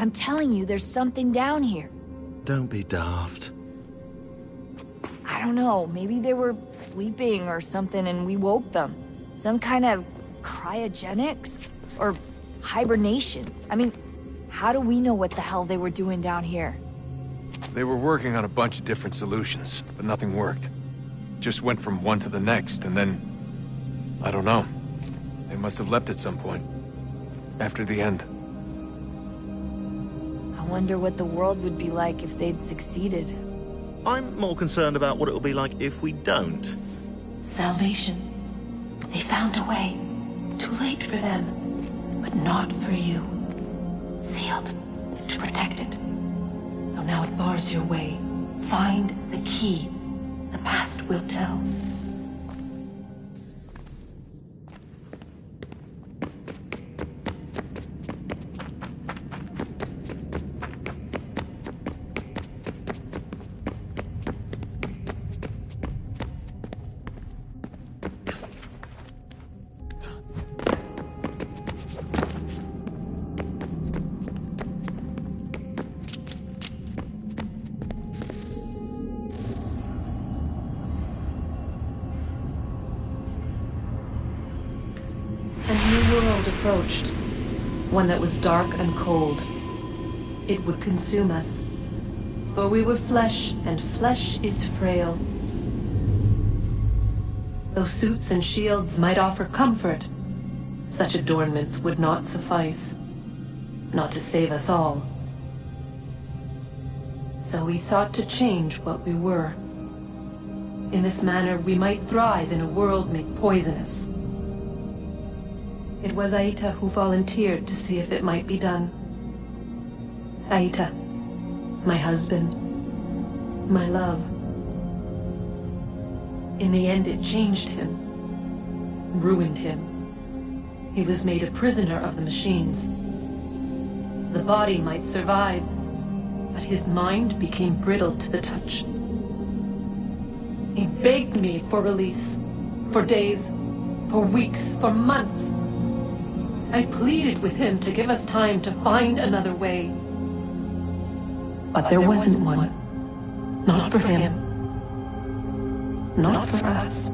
I'm telling you, there's something down here. Don't be daft. I don't know, maybe they were sleeping or something and we woke them. Some kind of cryogenics? Or hibernation? I mean, how do we know what the hell they were doing down here? They were working on a bunch of different solutions, but nothing worked. Just went from one to the next, and then... I don't know. They must have left at some point. After the end. I wonder what the world would be like if they'd succeeded. I'm more concerned about what it'll be like if we don't. Salvation They found a way. Too late for them, but not for you. Sealed to protect it. Though now it bars your way. Find the key. The past will tell. Approached, one that was dark and cold. It would consume us, for we were flesh, and flesh is frail. Though suits and shields might offer comfort, such adornments would not suffice, not to save us all. So we sought to change what we were. In this manner, we might thrive in a world made poisonous. It was Aita who volunteered to see if it might be done. Aita, my husband, my love. In the end, it changed him, ruined him. He was made a prisoner of the machines. The body might survive, but his mind became brittle to the touch. He begged me for release, for days, for weeks, for months. I pleaded with him to give us time to find another way. But there wasn't one. Not for him. Not for us.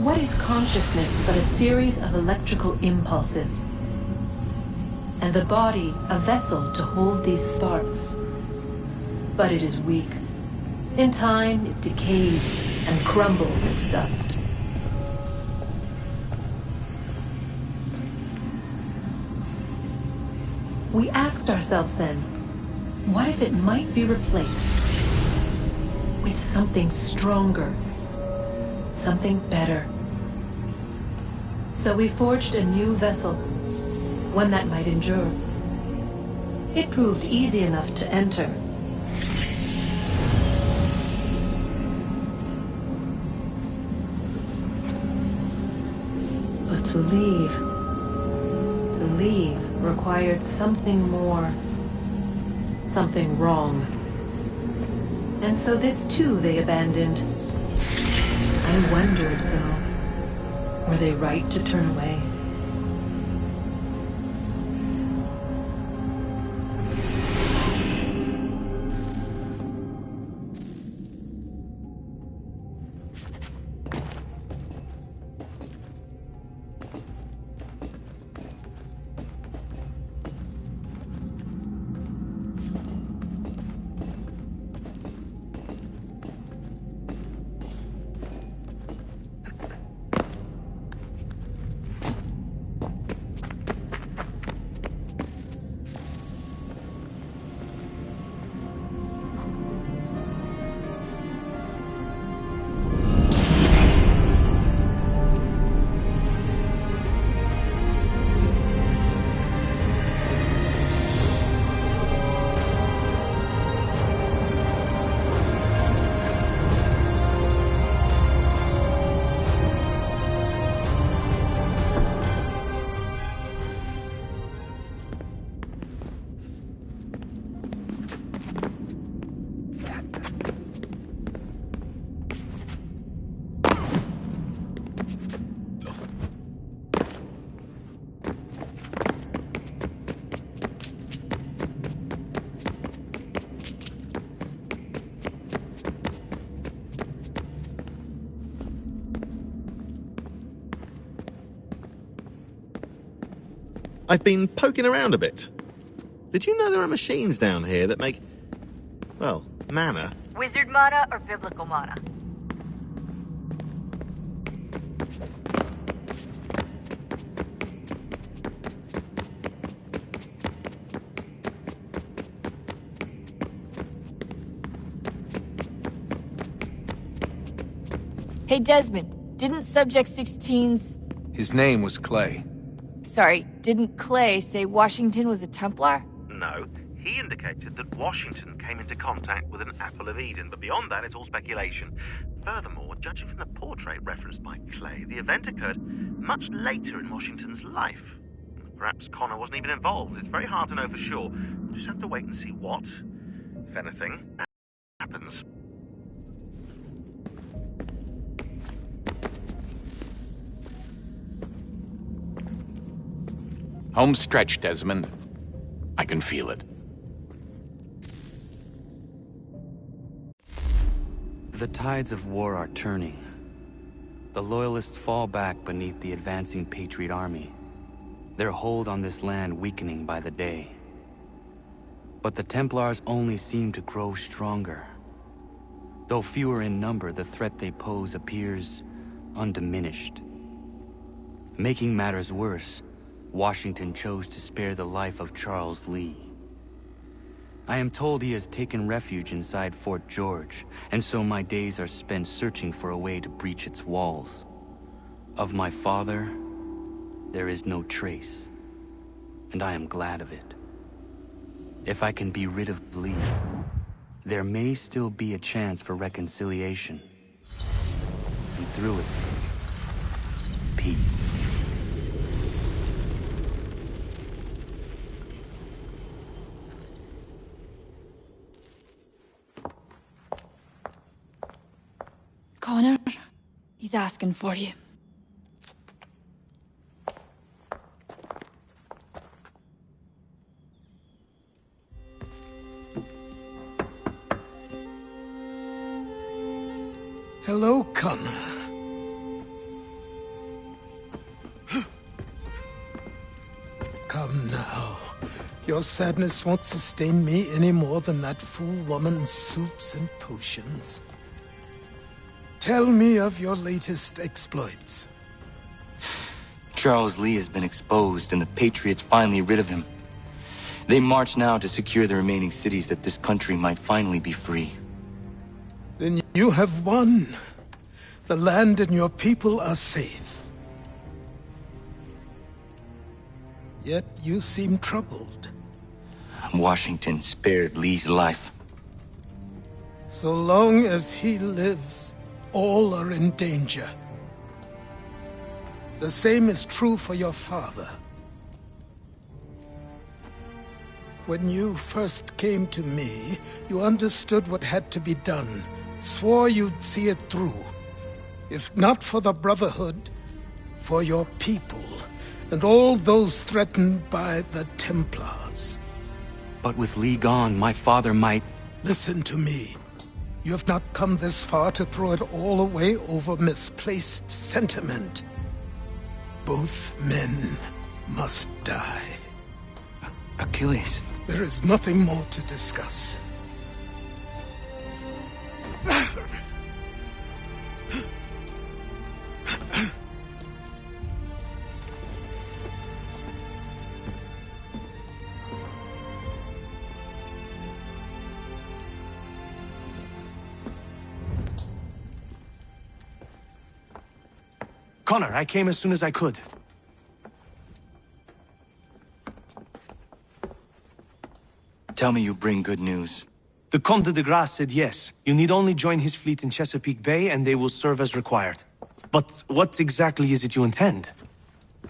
What is consciousness but a series of electrical impulses? And the body a vessel to hold these sparks. But it is weak. In time, it decays and crumbles into dust. We asked ourselves then, what if it might be replaced with something stronger? Something better. So we forged a new vessel, one that might endure. It proved easy enough to enter. But to leave required something more, something wrong. And so this too they abandoned. I wondered, though, were they right to turn away? I've been poking around a bit. Did you know there are machines down here that make, well, mana? Wizard mana or biblical mana? Hey, Desmond, didn't Subject 16's... His name was Clay. Sorry, didn't Clay say Washington was a Templar? No, he indicated that Washington came into contact with an Apple of Eden, but beyond that, it's all speculation. Furthermore, judging from the portrait referenced by Clay, the event occurred much later in Washington's life. Perhaps Connor wasn't even involved. It's very hard to know for sure. We'll just have to wait and see what, if anything, happens. Home stretch, Desmond. I can feel it. The tides of war are turning. The Loyalists fall back beneath the advancing Patriot army, their hold on this land weakening by the day. But the Templars only seem to grow stronger. Though fewer in number, the threat they pose appears undiminished. Making matters worse, Washington chose to spare the life of Charles Lee. I am told he has taken refuge inside Fort George, and so my days are spent searching for a way to breach its walls. Of my father, there is no trace, and I am glad of it. If I can be rid of Lee, there may still be a chance for reconciliation. And through it, peace. Connor, he's asking for you. Hello, Connor. Come now. Your sadness won't sustain me any more than that fool woman's soups and potions. Tell me of your latest exploits. Charles Lee has been exposed, and the Patriots finally rid of him. They march now to secure the remaining cities that this country might finally be free. Then you have won. The land and your people are safe. Yet you seem troubled. Washington spared Lee's life. So long as he lives, all are in danger. The same is true for your father. When you first came to me, you understood what had to be done, swore you'd see it through. If not for the Brotherhood, for your people, and all those threatened by the Templars. But with Lee gone, my father might... Listen to me. You have not come this far to throw it all away over misplaced sentiment. Both men must die. Achilles. There is nothing more to discuss. Connor, I came as soon as I could. Tell me you bring good news. The Comte de Grasse said yes. You need only join his fleet in Chesapeake Bay and they will serve as required. But what exactly is it you intend?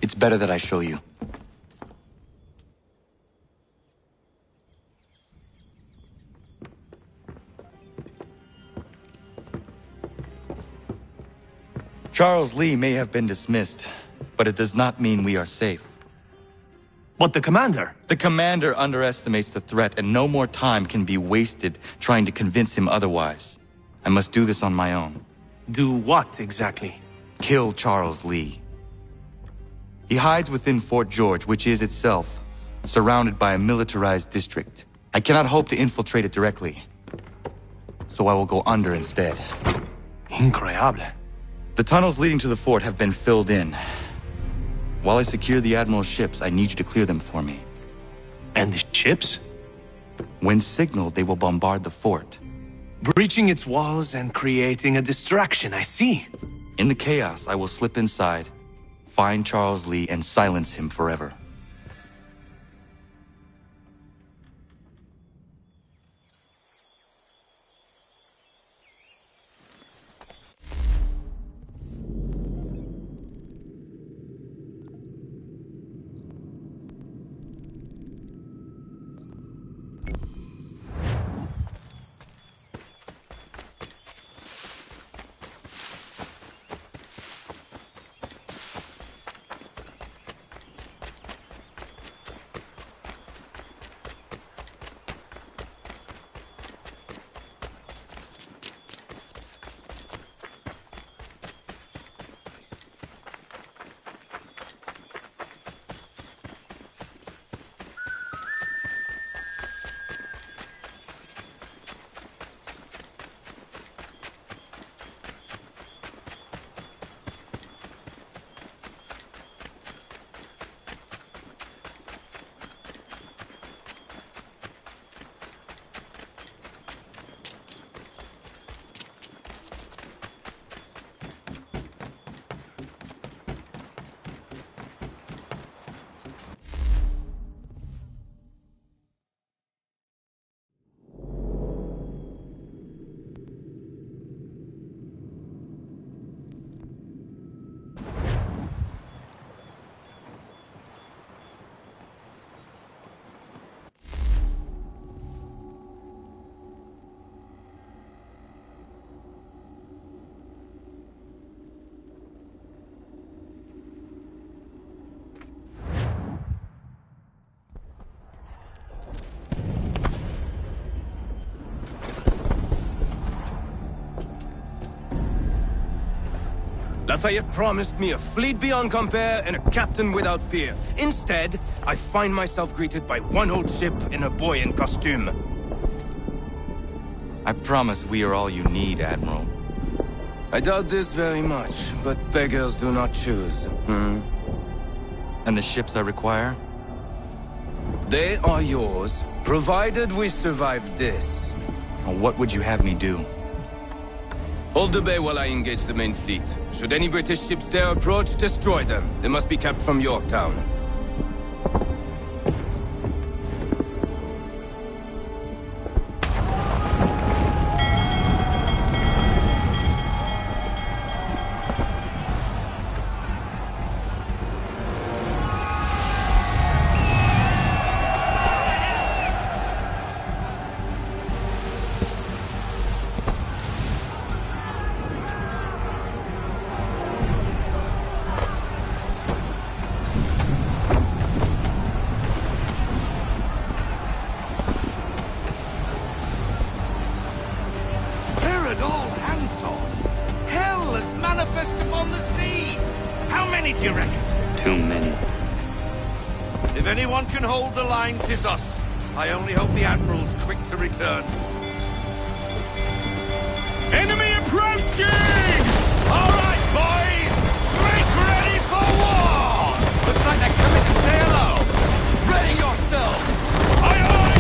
It's better that I show you. Charles Lee may have been dismissed, but it does not mean we are safe. But the commander? The commander underestimates the threat, and no more time can be wasted trying to convince him otherwise. I must do this on my own. Do what, exactly? Kill Charles Lee. He hides within Fort George, which is itself surrounded by a militarized district. I cannot hope to infiltrate it directly, so I will go under instead. Increíble. The tunnels leading to the fort have been filled in. While I secure the Admiral's ships, I need you to clear them for me. And the ships? When signaled, they will bombard the fort. Breaching its walls and creating a distraction, I see. In the chaos, I will slip inside, find Charles Lee, and silence him forever. Lafayette promised me a fleet beyond compare and a captain without peer. Instead, I find myself greeted by one old ship and a boy in costume. I promise we are all you need, Admiral. I doubt this very much, but beggars do not choose. And the ships I require? They are yours, provided we survive this. What would you have me do? Hold the bay while I engage the main fleet. Should any British ships dare approach, destroy them. They must be kept from Yorktown. Tis us. I only hope the Admiral's quick to return. Enemy approaching! All right, boys! Make ready for war! Looks like they're coming to say hello. Ready yourselves! Aye, aye!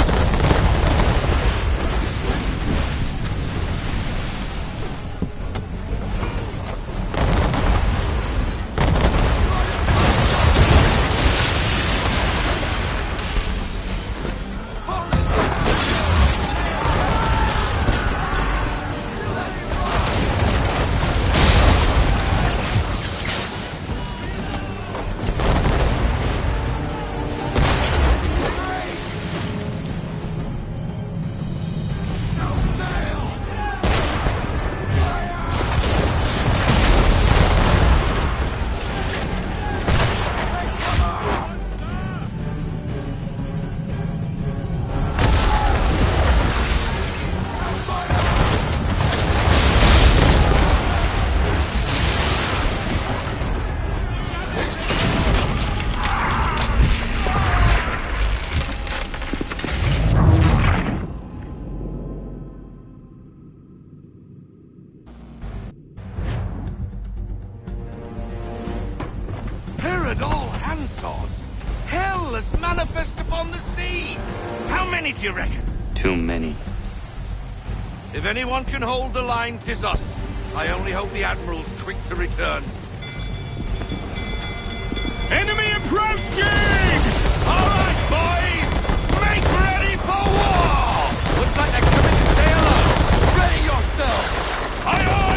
at all handsaws. Hell is manifest upon the sea. How many do you reckon? Too many. If anyone can hold the line, 'tis us. I only hope the Admiral's quick to return. Enemy approaching! All right, boys! Make ready for war! Looks like they're coming to sail up. Ready yourselves! Aye, aye!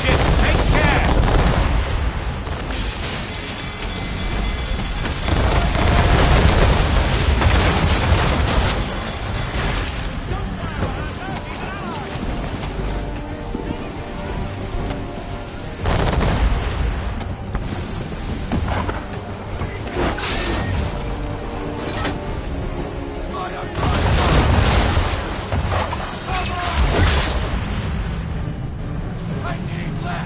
ship! Take care! I need less!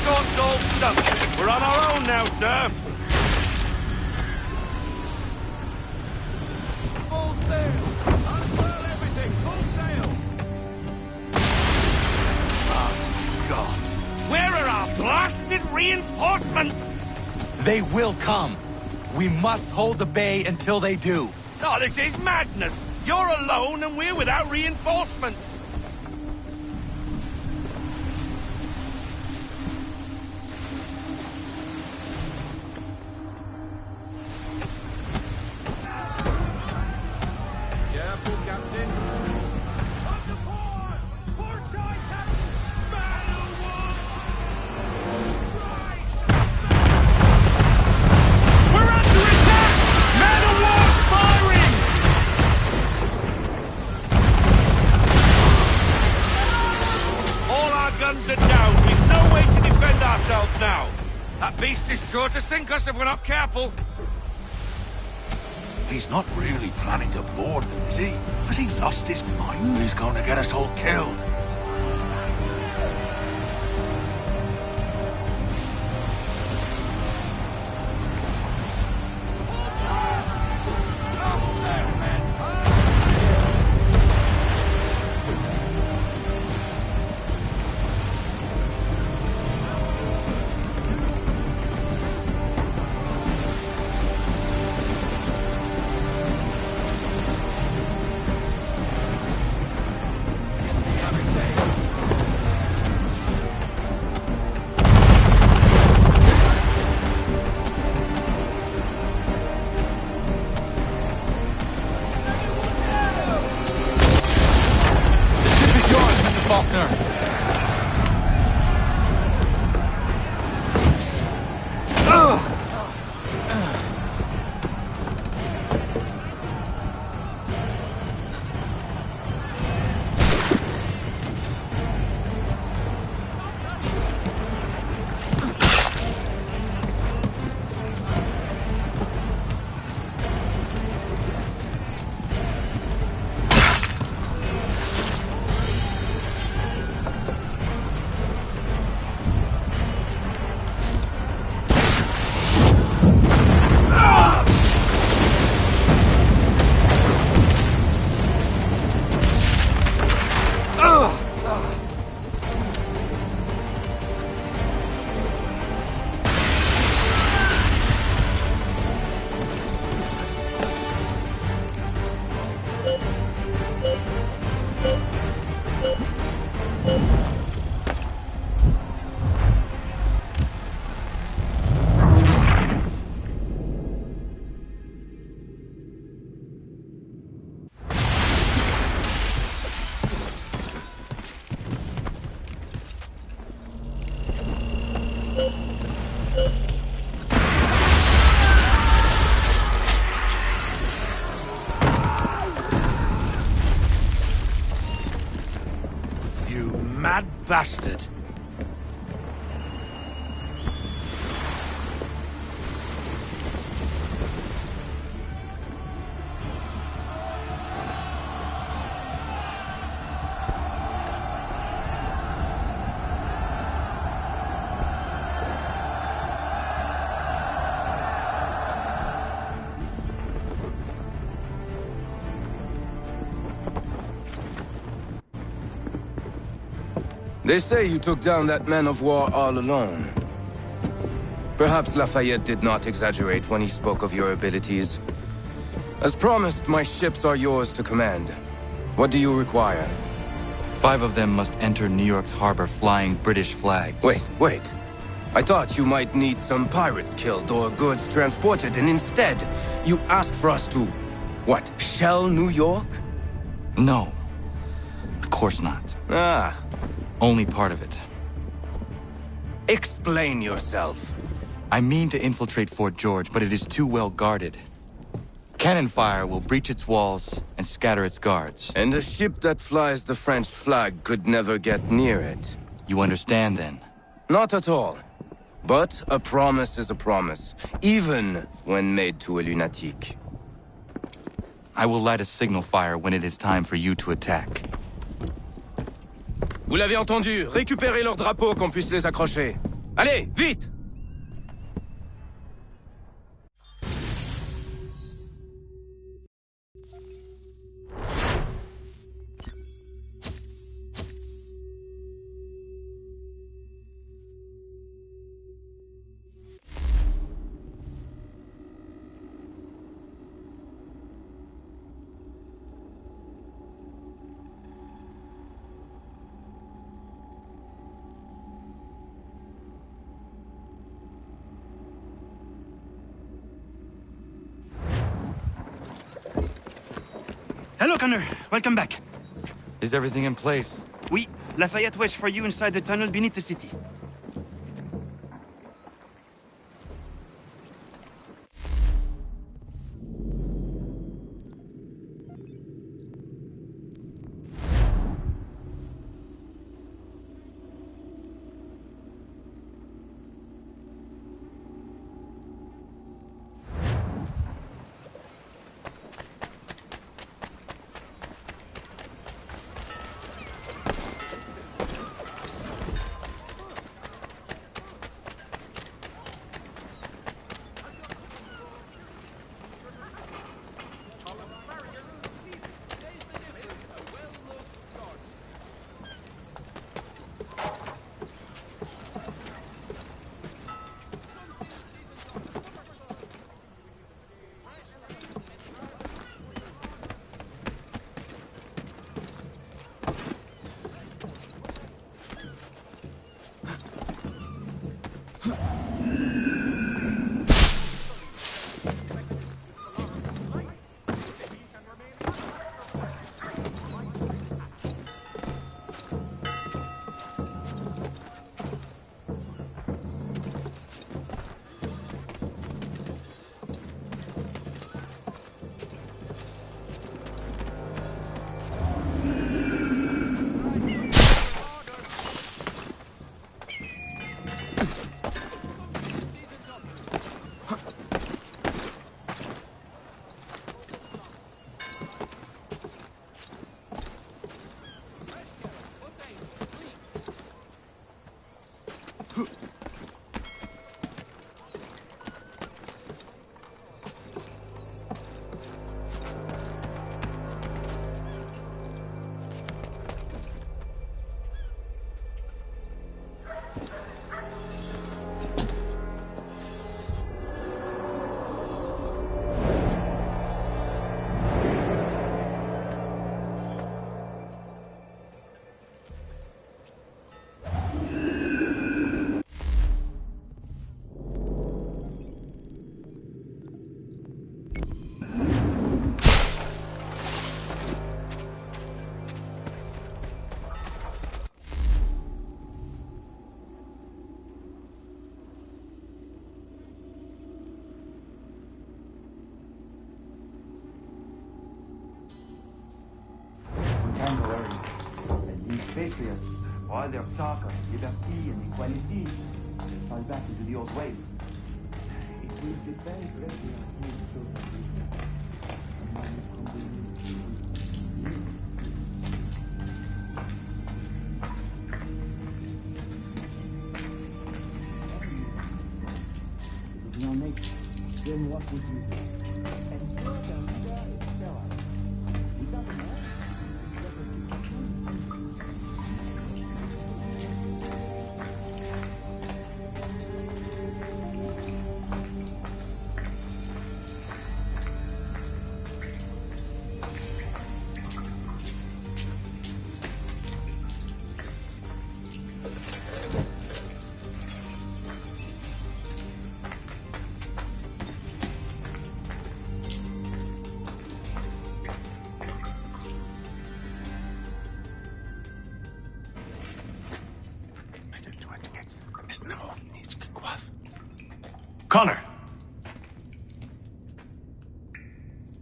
escort's all stumped. We're on our own now, sir. Full sail! Unfurl everything! Full sail! Oh, God. Where are our blasted reinforcements? They will come. We must hold the bay until they do. Oh, this is madness! You're alone and we're without reinforcements! Careful, Captain. Up to port! Port side, Captain! Man of war! We're under attack! Man of war firing! All our guns are down. We've no way to defend ourselves now. That beast is sure to sink us if we're not careful. He's not really planning to board them, is he? Has he lost his mind? He's going to get us all killed. Mad bastard. They say you took down that man of war all alone. Perhaps Lafayette did not exaggerate when he spoke of your abilities. As promised, my ships are yours to command. What do you require? 5 of them must enter New York's harbor flying British flags. Wait. I thought you might need some pirates killed or goods transported, and instead, you asked for us to, what, shell New York? No. Of course not. Only part of it. Explain yourself. I mean to infiltrate Fort George, but it is too well guarded. Cannon fire will breach its walls and scatter its guards. And a ship that flies the French flag could never get near it. You understand, then? Not at all. But a promise is a promise, even when made to a lunatic. I will light a signal fire when it is time for you to attack. Vous l'avez entendu, récupérez leurs drapeaux qu'on puisse les accrocher. Allez, vite! Hello, Connor. Welcome back. Is everything in place? Oui. Lafayette waits for you inside the tunnel beneath the city. These patriots, all their talk of liberty and equality, fall back into the old ways. It will depend greatly on who is closer to you. Then what would you do? And further, without a man, Connor!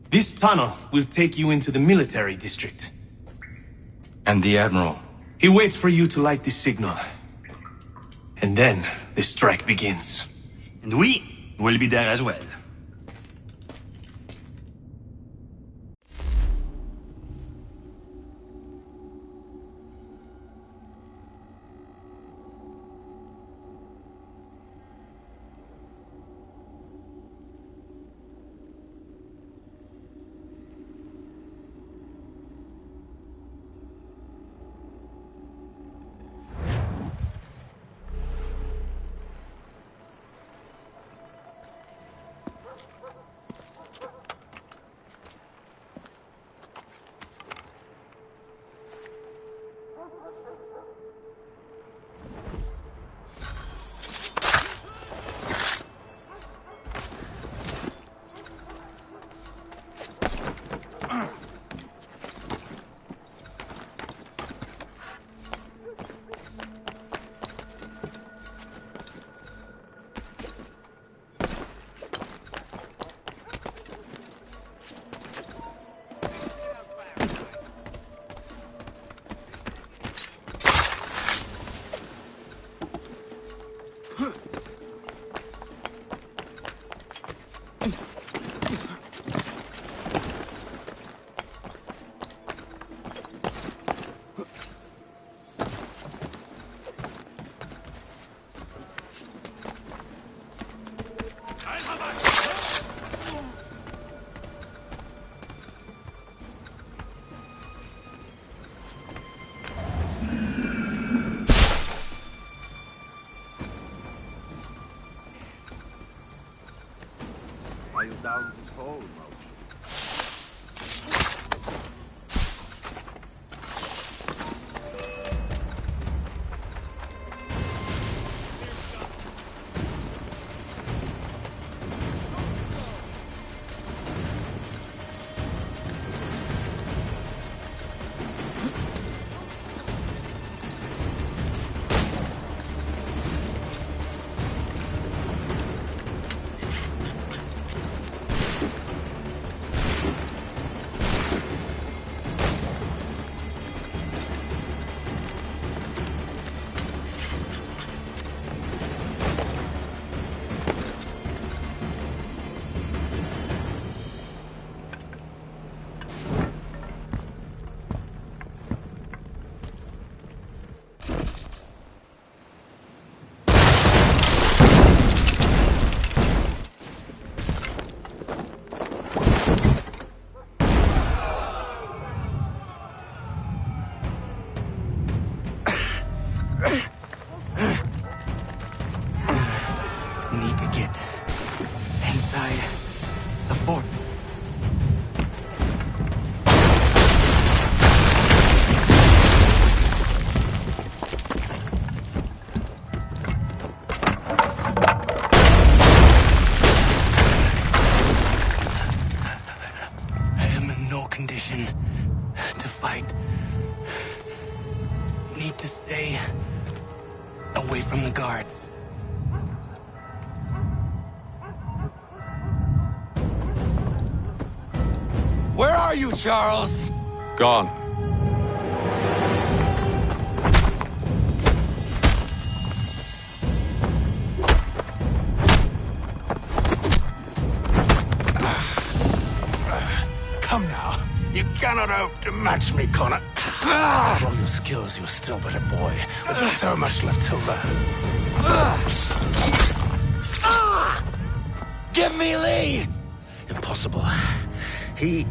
This tunnel will take you into the military district. And the Admiral? He waits for you to light this signal. And then the strike begins. And we will be there as well. Are you down this hole, Mouse? Need to get inside the fort. I am in no condition to fight. Need to stay away from the guards. Where are you, Charles? Gone. Come now. You cannot hope to match me, Connor. For all your skills, you're still but a boy, with so much left to learn. Give me Lee! Impossible. He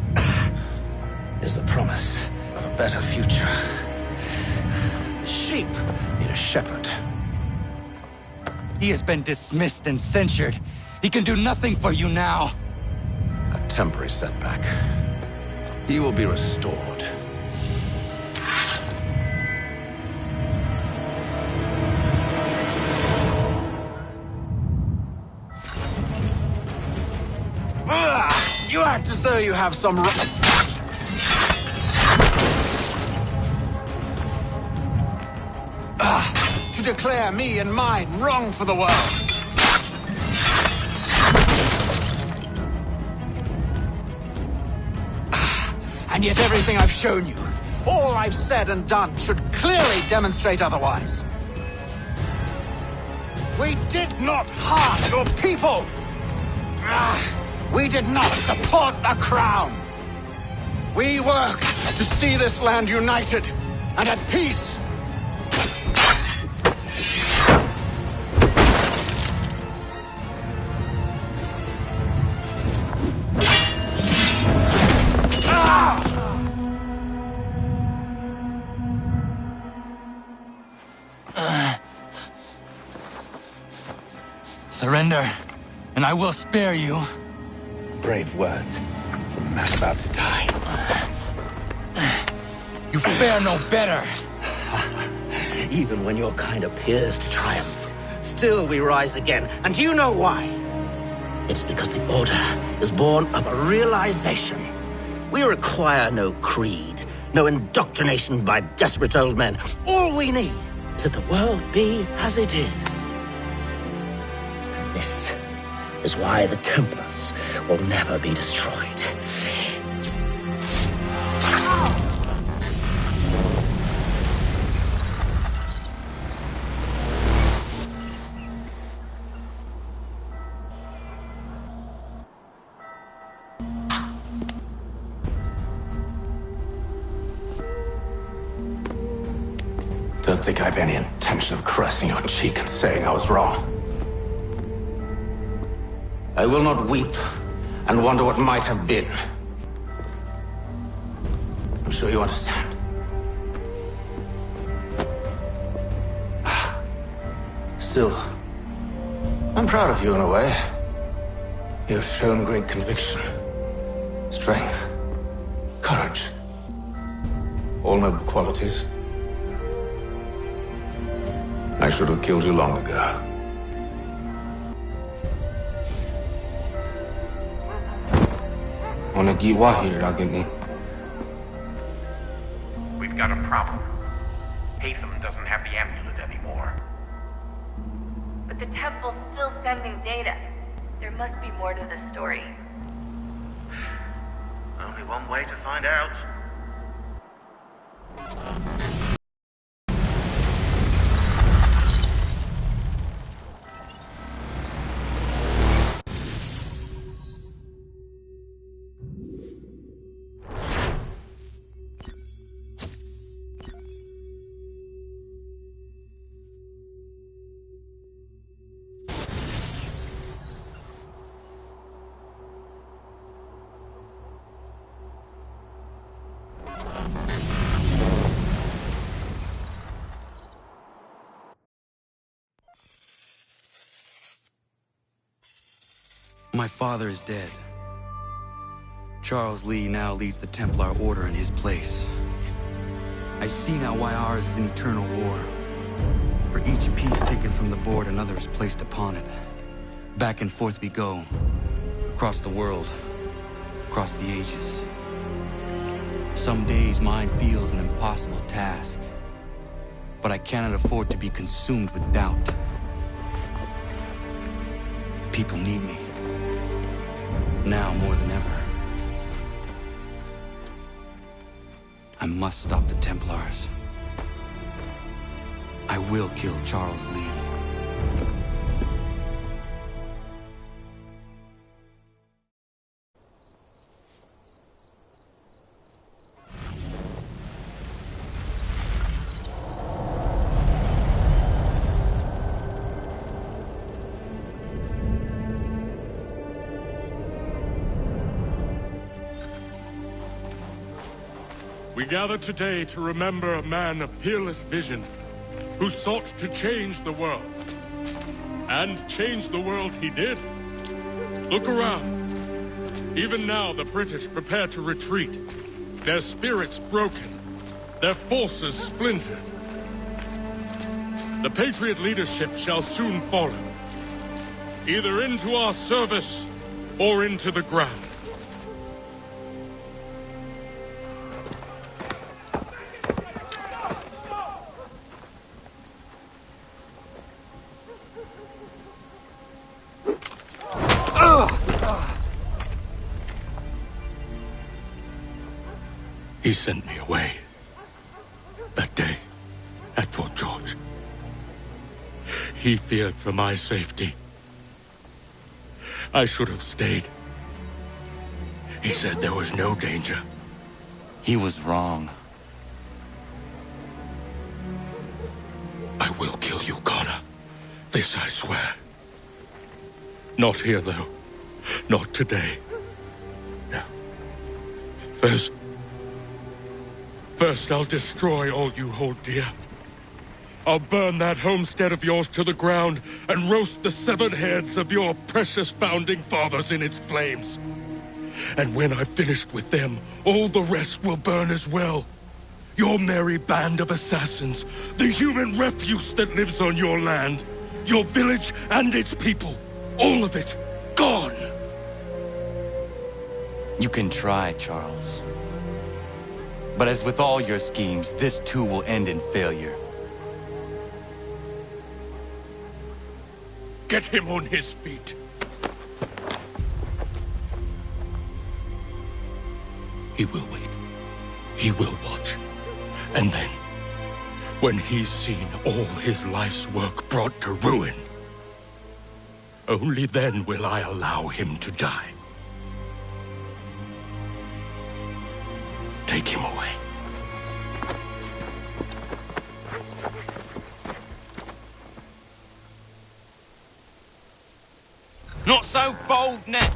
is the promise of a better future. The sheep need a shepherd. He has been dismissed and censured. He can do nothing for you now. A temporary setback. He will be restored. You act as though you have some to declare me and mine wrong for the world. And yet everything I've shown you, all I've said and done, should clearly demonstrate otherwise. We did not harm your people. We did not support the crown. We worked to see this land united and at peace. Surrender, and I will spare you. Brave words from a man about to die. You fare no better. Even when your kind appears to triumph, still we rise again. And do you know why? It's because the Order is born of a realization. We require no creed, no indoctrination by desperate old men. All we need is that the world be as it is. And this is why the Templars will never be destroyed. Don't think I have any intention of caressing your cheek and saying I was wrong. I will not weep and wonder what might have been. I'm sure you understand. Still, I'm proud of you in a way. You've shown great conviction, strength, courage. All noble qualities. I should have killed you long ago. We've got a problem. Hatham doesn't have the amulet anymore. But the temple's still sending data. There must be more to the story. Only one way to find out. My father is dead. Charles Lee now leads the Templar Order in his place. I see now why ours is an eternal war. For each piece taken from the board, another is placed upon it. Back and forth we go. Across the world. Across the ages. Some days mine feels an impossible task. But I cannot afford to be consumed with doubt. The people need me. Now more than ever. I must stop the Templars. I will kill Charles Lee. We gather today to remember a man of peerless vision who sought to change the world. And change the world he did. Look around. Even now the British prepare to retreat. Their spirits broken. Their forces splintered. The Patriot leadership shall soon follow. Either into our service or into the ground. He sent me away. That day, at Fort George. He feared for my safety. I should have stayed. He said there was no danger. He was wrong. I will kill you, Connor. This I swear. Not here, though. Not today. No. First, I'll destroy all you hold dear. I'll burn that homestead of yours to the ground and roast the severed heads of your precious founding fathers in its flames. And when I've finished with them, all the rest will burn as well. Your merry band of assassins, the human refuse that lives on your land, your village and its people, all of it, gone. You can try, Charles. But as with all your schemes, this too will end in failure. Get him on his feet. He will wait. He will watch. And then, when he's seen all his life's work brought to ruin, only then will I allow him to die. Take him away. Not so bold now.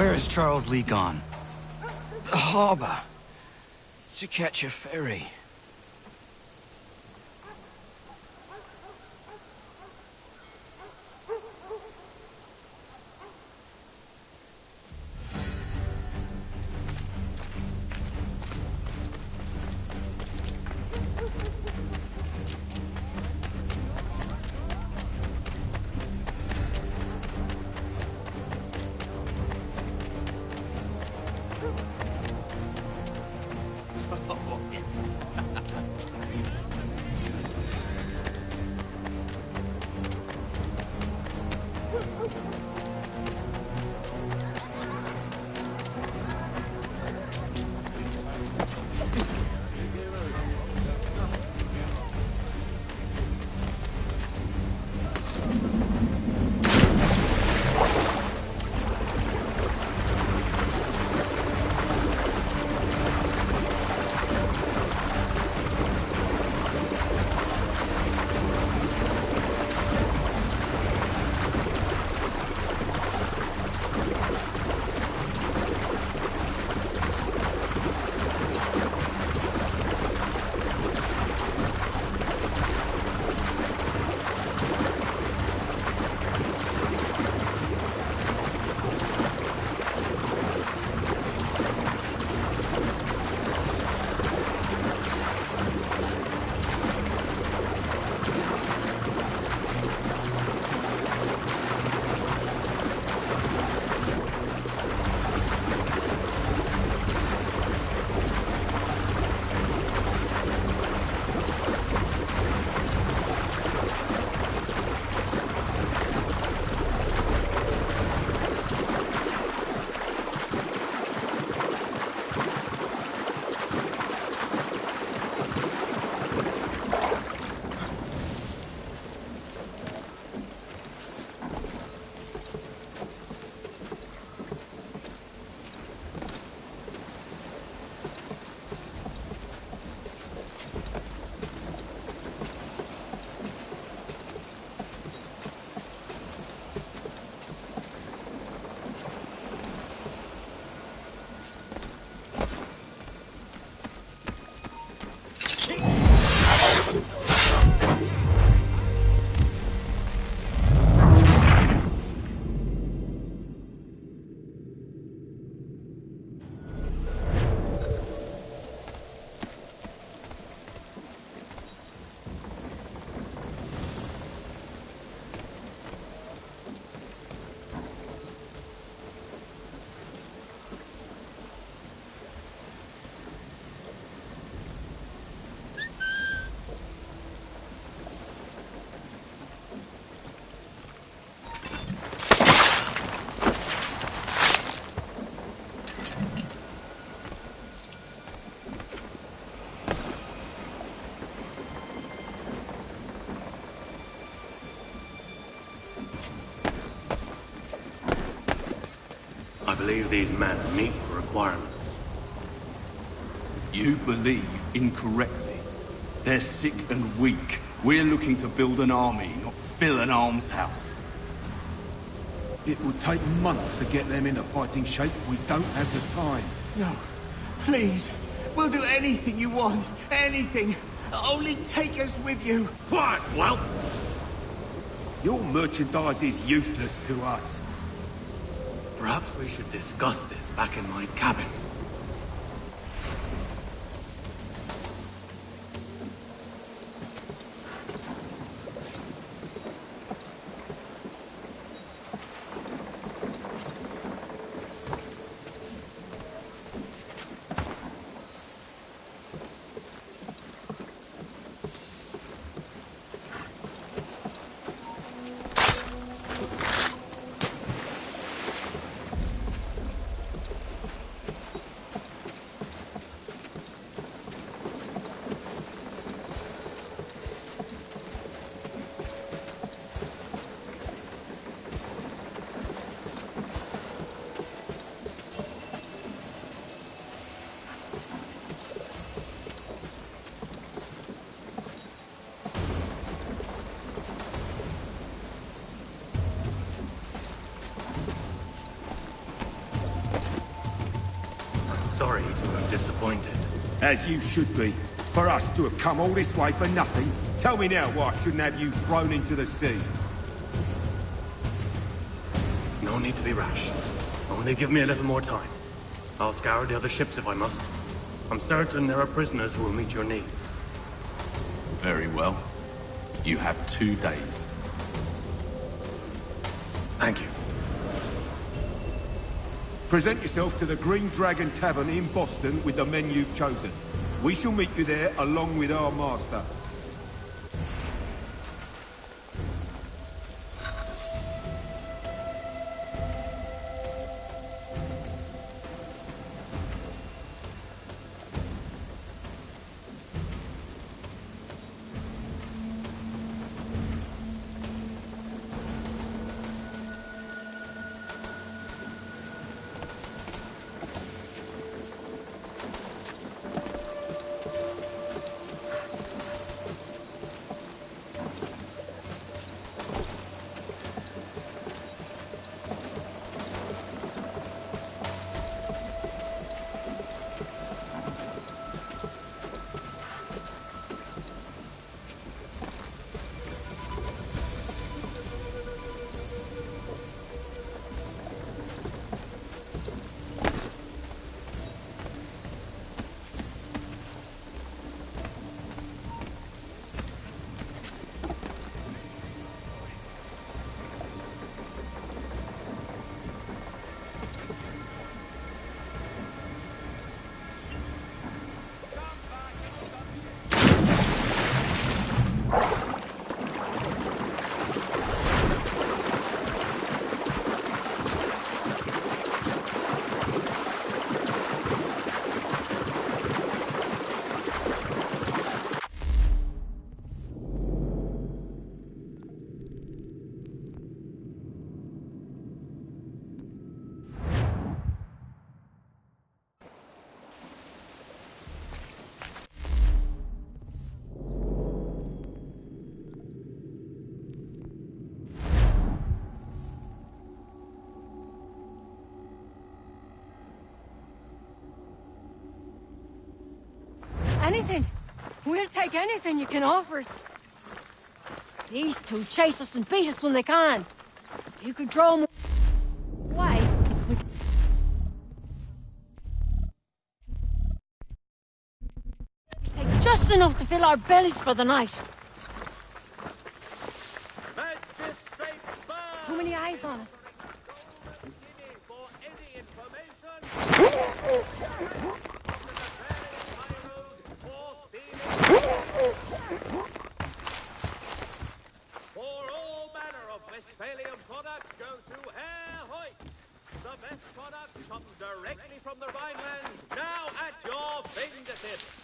Where is Charles Lee gone? The harbor. To catch a ferry. I believe these men meet the requirements. You believe incorrectly. They're sick and weak. We're looking to build an army, not fill an almshouse. It would take months to get them into fighting shape. We don't have the time. No. Please. We'll do anything you want. Anything. Only take us with you. Quiet, whelp! Your merchandise is useless to us. Perhaps we should discuss this back in my cabin. sorry to have disappointed. As you should be. For us to have come all this way for nothing. Tell me now why I shouldn't have you thrown into the sea. No need to be rash. Only give me a little more time. I'll scour the other ships if I must. I'm certain there are prisoners who will meet your needs. Very well. You have 2 days. Thank you. Present yourself to the Green Dragon Tavern in Boston with the men you've chosen. We shall meet you there along with our master. Anything. We'll take anything you can offer us. These two chase us and beat us when they can. If you could draw them away, we could take just enough to fill our bellies for the night. Too many eyes on us. For all manner of Westphalian products go to Herr Hoyt. The best products come directly from the Rhineland, now at your fingertips.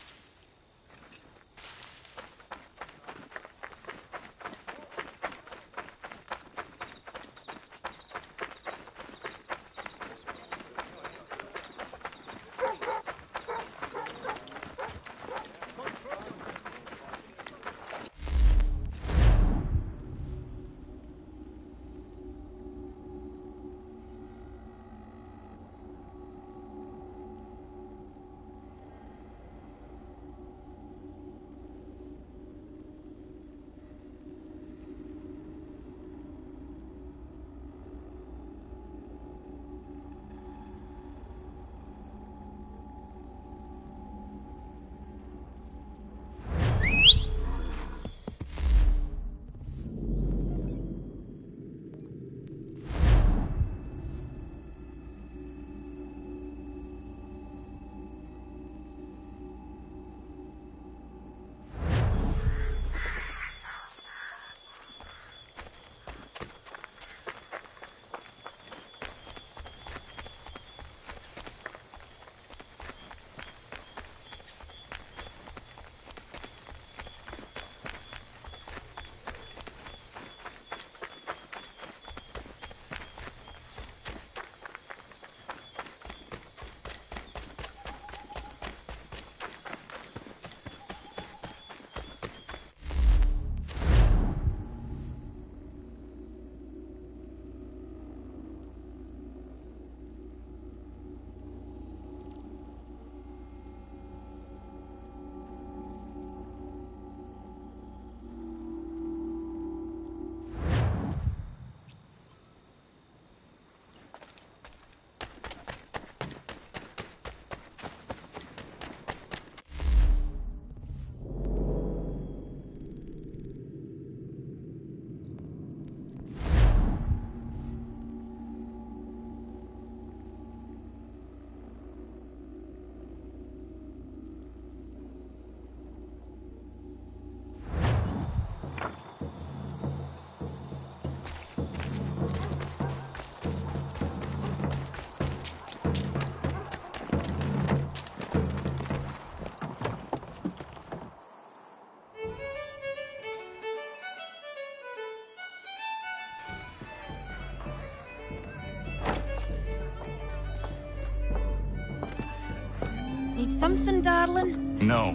Need something, darling? No.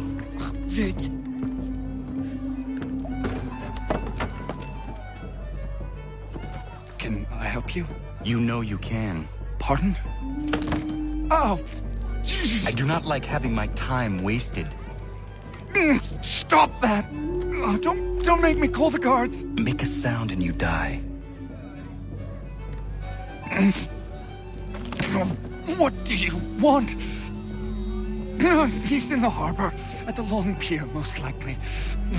Rude. Can I help you? You know you can. Pardon? Oh! I do not like having my time wasted. Stop that! Oh, don't make me call the guards! Make a sound and you die. What do you want? He's in the harbor, at the Long Pier, most likely.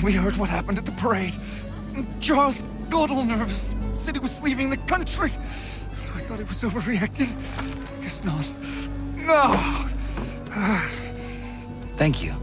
We heard what happened at the parade. Charles got all nervous, said he was leaving the country. I thought he was overreacting. Guess not. No! Thank you.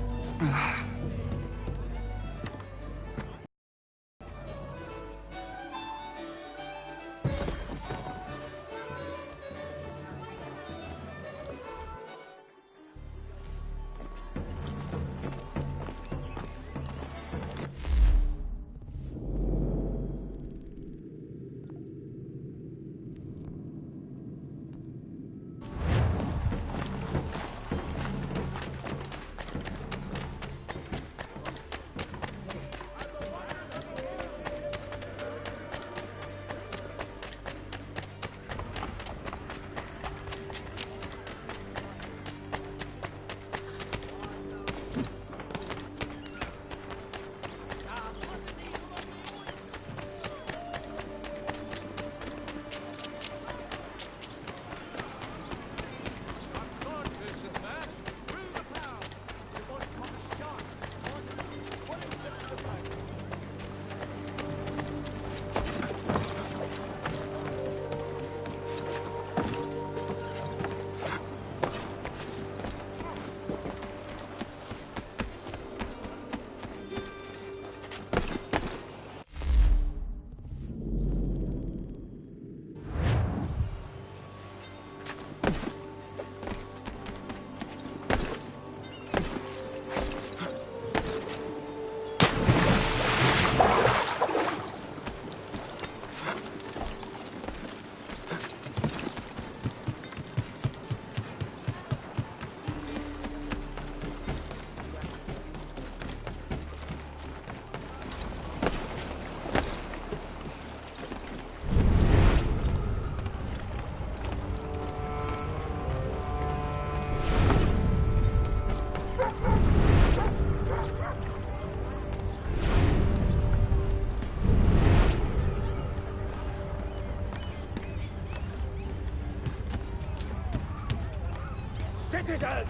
Citizens,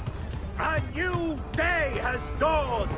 a new day has dawned!